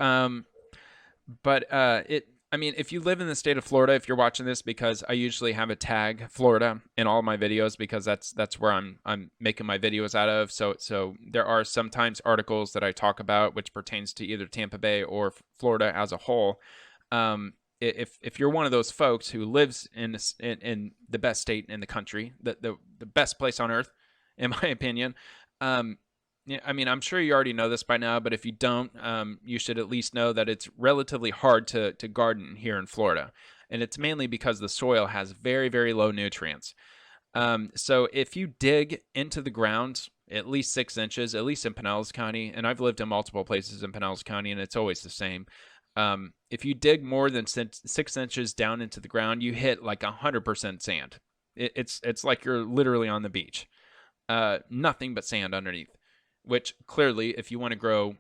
if you live in the state of Florida, if you're watching this, because I usually have a tag Florida in all my videos because that's where I'm making my videos out of. So there are sometimes articles that I talk about which pertains to either Tampa Bay or Florida as a whole. If you're one of those folks who lives in the best state in the country, the best place on earth, in my opinion, I'm sure you already know this by now, but if you don't, you should at least know that it's relatively hard to garden here in Florida, and it's mainly because the soil has very, very low nutrients. So if you dig into the ground at least 6 inches, at least in Pinellas County, and I've lived in multiple places in Pinellas County, and it's always the same. If you dig more than 6 inches down into the ground, you hit like 100% sand. It's like you're literally on the beach. Nothing but sand underneath, which clearly, if you want to grow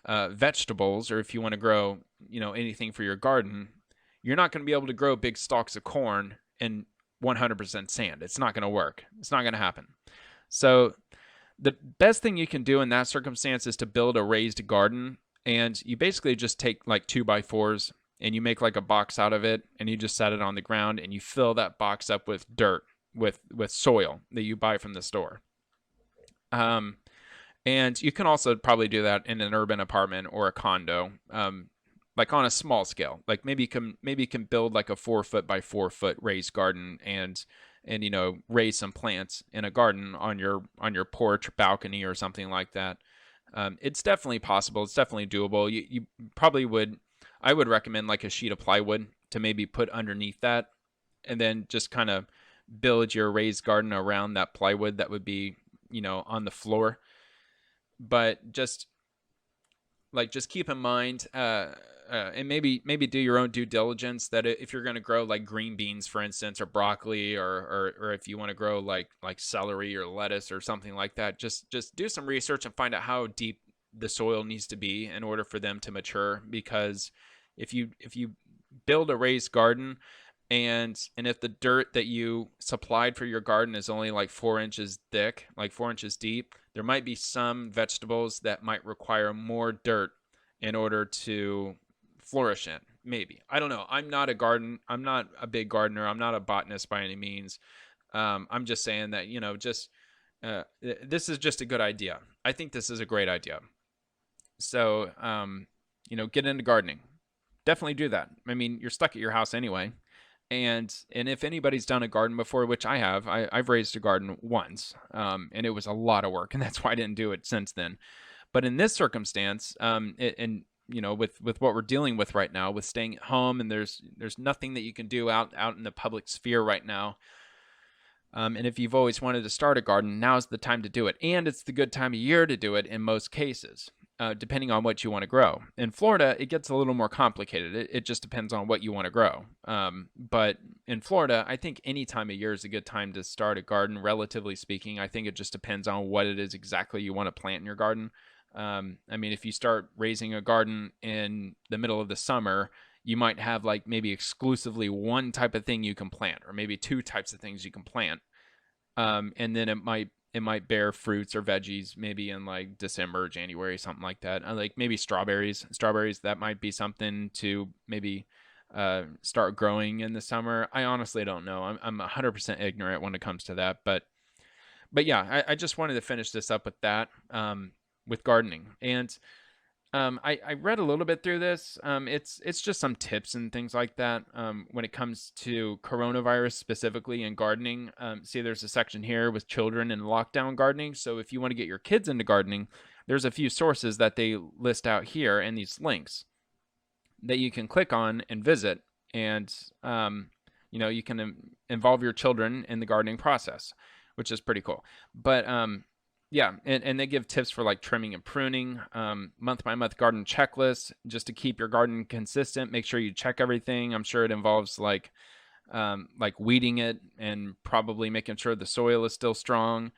vegetables, or if you want to grow, anything for your garden, you're not going to be able to grow big stalks of corn in 100% sand. It's not going to work. It's not going to happen. So the best thing you can do in that circumstance is to build a raised garden. And you basically just take like 2x4s and you make like a box out of it, and you just set it on the ground, and you fill that box up with dirt, with soil that you buy from the store. And you can also probably do that in an urban apartment or a condo, like on a small scale. Like maybe you can build like a 4-foot by 4-foot raised garden and raise some plants in a garden on your porch or balcony or something like that. It's definitely possible. It's definitely doable. You probably I would recommend like a sheet of plywood to maybe put underneath that, and then just kind of build your raised garden around that plywood that would be, on the floor. But just keep in mind, and maybe do your own due diligence that if you're going to grow like green beans, for instance, or broccoli, or if you want to grow like celery or lettuce or something like that, just do some research and find out how deep the soil needs to be in order for them to mature. Because if you build a raised garden, and if the dirt that you supplied for your garden is only like 4 inches thick, like 4 inches deep, there might be some vegetables that might require more dirt in order to flourish in. Maybe. I don't know. I'm not a big gardener. I'm not a botanist by any means. I'm just saying that, this is just a good idea. I think this is a great idea. So, get into gardening. Definitely do that. I mean, you're stuck at your house anyway. And if anybody's done a garden before, which I have, I've raised a garden once, and it was a lot of work, and that's why I didn't do it since then. But in this circumstance, and you know, with what we're dealing with right now, with staying at home, and there's nothing that you can do out in the public sphere right now. And if you've always wanted to start a garden, now's the time to do it. And it's the good time of year to do it in most cases, depending on what you want to grow. In Florida, it gets a little more complicated. It just depends on what you want to grow. But in Florida, I think any time of year is a good time to start a garden, relatively speaking. I think it just depends on what it is exactly you want to plant in your garden. I mean, if you start raising a garden in the middle of the summer, you might have like maybe exclusively one type of thing you can plant, or maybe two types of things you can plant. And then it might bear fruits or veggies maybe in like December or January, something like that. Like maybe strawberries, that might be something to maybe start growing in the summer. I honestly don't know. I'm 100% ignorant when it comes to that. But yeah, I just wanted to finish this up with that, with gardening. And I read a little bit through this. It's just some tips and things like that when it comes to coronavirus specifically and gardening. See, there's a section here with children and lockdown gardening. So if you want to get your kids into gardening, there's a few sources that they list out here and these links that you can click on and visit. And, you know, you can involve your children in the gardening process, which is pretty cool. But yeah, and they give tips for like trimming and pruning, month-by-month garden checklist, just to keep your garden consistent. Make sure you check everything. I'm sure it involves like weeding it and probably making sure the soil is still strong,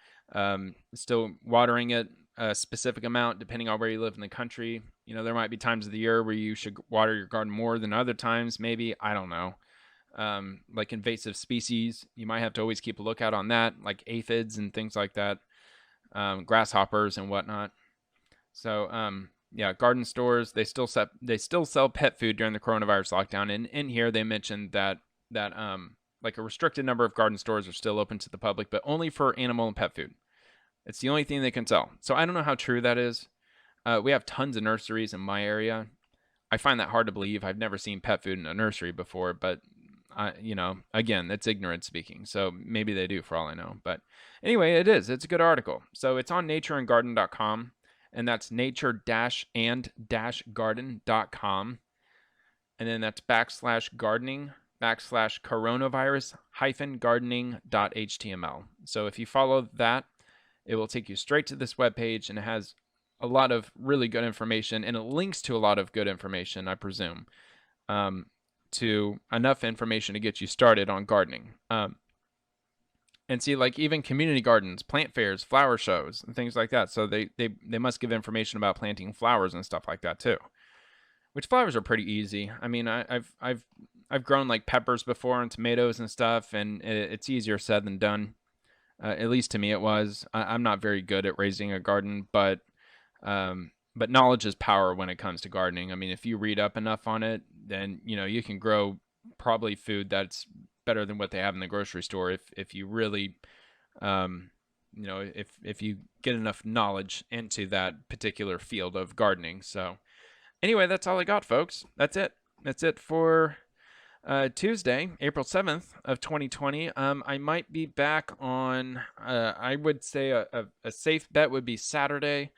still watering it a specific amount depending on where you live in the country. You know, there might be times of the year where you should water your garden more than other times, maybe. I don't know. Like invasive species, you might have to always keep a lookout on that, like aphids and things like that. Grasshoppers and whatnot. So yeah, garden stores, they still sell pet food during the coronavirus lockdown. And in here they mentioned that like a restricted number of garden stores are still open to the public, but only for animal and pet food. It's the only thing they can sell. So I don't know how true that is. We have tons of nurseries in my area. I find that hard to believe. I've never seen pet food in a nursery before, but you know, again, that's ignorant speaking. So maybe they do for all I know. But anyway, it's a good article. So it's on natureandgarden.com, and that's nature-and-garden.com. And then that's /gardening/coronavirus-gardening.html. So if you follow that, it will take you straight to this webpage, and it has a lot of really good information, and it links to a lot of good information, I presume. To enough information to get you started on gardening. And see, like even community gardens, plant fairs, flower shows, and things like that. So they must give information about planting flowers and stuff like that too. Which flowers are pretty easy. I mean, I've grown like peppers before and tomatoes and stuff, and it's easier said than done. At least to me it was. I'm not very good at raising a garden, but knowledge is power when it comes to gardening. I mean, if you read up enough on it, then, you know, you can grow probably food that's better than what they have in the grocery store if you really, you know, if you get enough knowledge into that particular field of gardening. So anyway, that's all I got, folks. That's it. That's it for Tuesday, April 7th of 2020. I might be back on, I would say a safe bet would be Saturday.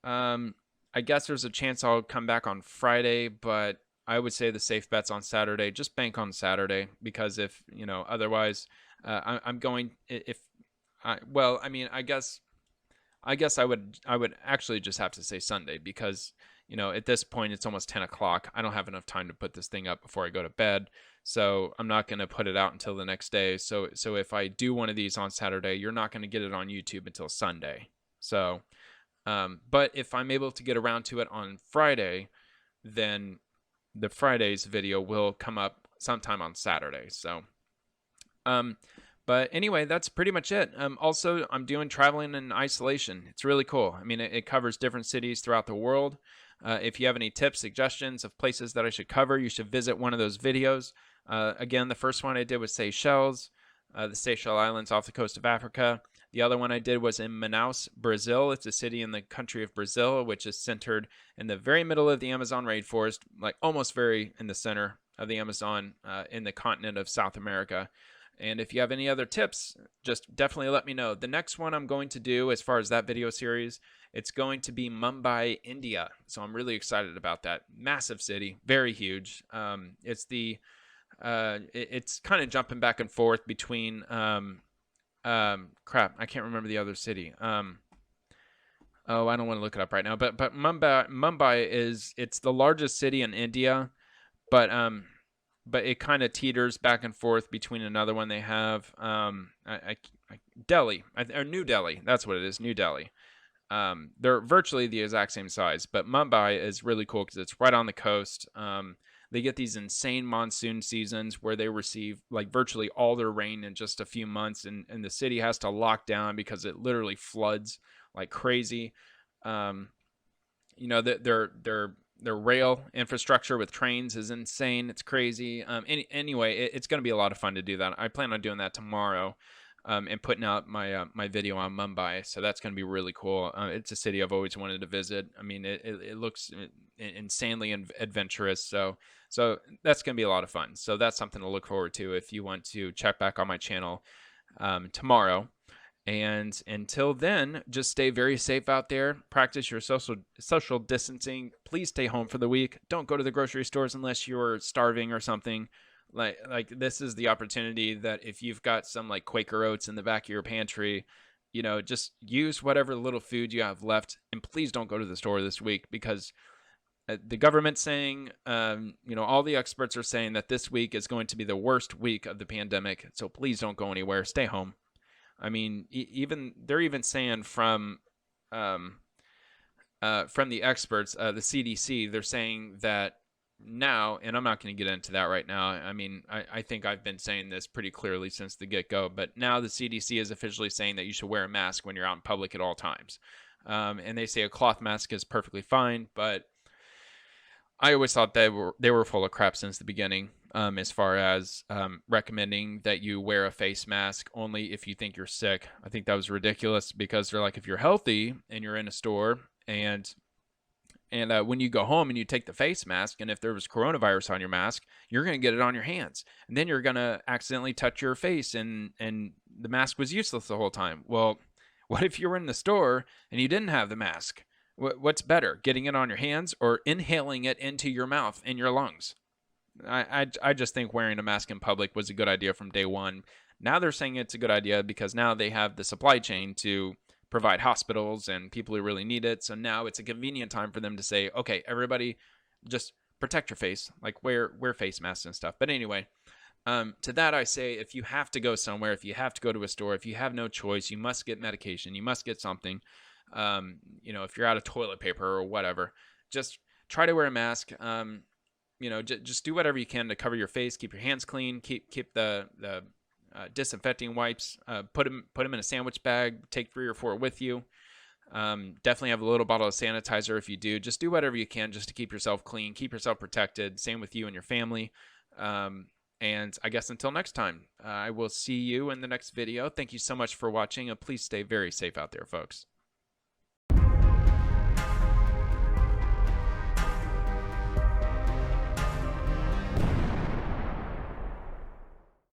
I guess there's a chance I'll come back on Friday, but I would say the safe bet's on Saturday. Just bank on Saturday, because if, you know, otherwise, I'm going, well, I mean, I guess I would actually just have to say Sunday, because, you know, at this point it's almost 10 o'clock. I don't have enough time to put this thing up before I go to bed. So I'm not going to put it out until the next day. So if I do one of these on Saturday, you're not going to get it on YouTube until Sunday. So, but if I'm able to get around to it on Friday, then the Friday's video will come up sometime on Saturday. So, but anyway, that's pretty much it. Also, I'm doing traveling in isolation. It's really cool. I mean, it covers different cities throughout the world. If you have any tips, suggestions of places that I should cover, you should visit one of those videos. Again, the first one I did was Seychelles, the Seychelles Islands off the coast of Africa. The other one I did was in Manaus, Brazil. It's a city in the country of Brazil, which is centered in the very middle of the Amazon rainforest, like almost very in the center of the Amazon, in the continent of South America. And if you have any other tips, just definitely let me know. The next one I'm going to do, as far as that video series, it's going to be Mumbai, India. So I'm really excited about that. Massive city, very huge. It's kind of jumping back and forth between crap, I can't remember the other city. Oh, I don't want to look it up right now. But Mumbai it's the largest city in India, but it kind of teeters back and forth between another one they have. Delhi, or New Delhi. That's what it is, New Delhi. They're virtually the exact same size, but Mumbai is really cool because it's right on the coast. They get these insane monsoon seasons where they receive like virtually all their rain in just a few months, and the city has to lock down because it literally floods like crazy. Their rail infrastructure with trains is insane. It's crazy. Anyway, it's going to be a lot of fun to do that. I plan on doing that tomorrow, and putting out my video on Mumbai. So that's going to be really cool. It's a city I've always wanted to visit. I mean, it looks insanely adventurous. So that's going to be a lot of fun. So that's something to look forward to if you want to check back on my channel tomorrow. And until then, just stay very safe out there. Practice your social distancing. Please stay home for the week. Don't go to the grocery stores unless you're starving or something. Like this is the opportunity that if you've got some like Quaker Oats in the back of your pantry, just use whatever little food you have left. And please don't go to the store this week because the government's saying, all the experts are saying that this week is going to be the worst week of the pandemic. So please don't go anywhere. Stay home. I mean, they're even saying from the experts, the CDC, they're saying that now, and I'm not going to get into that right now. I mean, I think I've been saying this pretty clearly since the get-go, but now the CDC is officially saying that you should wear a mask when you're out in public at all times. And they say a cloth mask is perfectly fine, but I always thought they were full of crap since the beginning. As far as recommending that you wear a face mask only if you think you're sick. I think that was ridiculous because they're like, if you're healthy and you're in a store and when you go home and you take the face mask, and if there was coronavirus on your mask, you're going to get it on your hands. And then you're going to accidentally touch your face and the mask was useless the whole time. Well, what if you were in the store and you didn't have the mask? What's better, getting it on your hands or inhaling it into your mouth and your lungs? I just think wearing a mask in public was a good idea from day one. Now they're saying it's a good idea because now they have the supply chain to provide hospitals and people who really need it. So now it's a convenient time for them to say, okay, everybody just protect your face, like wear face masks and stuff. But anyway, to that I say, if you have to go somewhere, if you have to go to a store, if you have no choice, you must get medication, you must get something. If you're out of toilet paper or whatever, just try to wear a mask. Just do whatever you can to cover your face, keep your hands clean, keep the disinfecting wipes, put them in a sandwich bag, take 3 or 4 with you. Definitely have a little bottle of sanitizer if you do. Just do whatever you can just to keep yourself clean, keep yourself protected. Same with you and your family. And I guess until next time, I will see you in the next video. Thank you so much for watching, and please stay very safe out there, folks.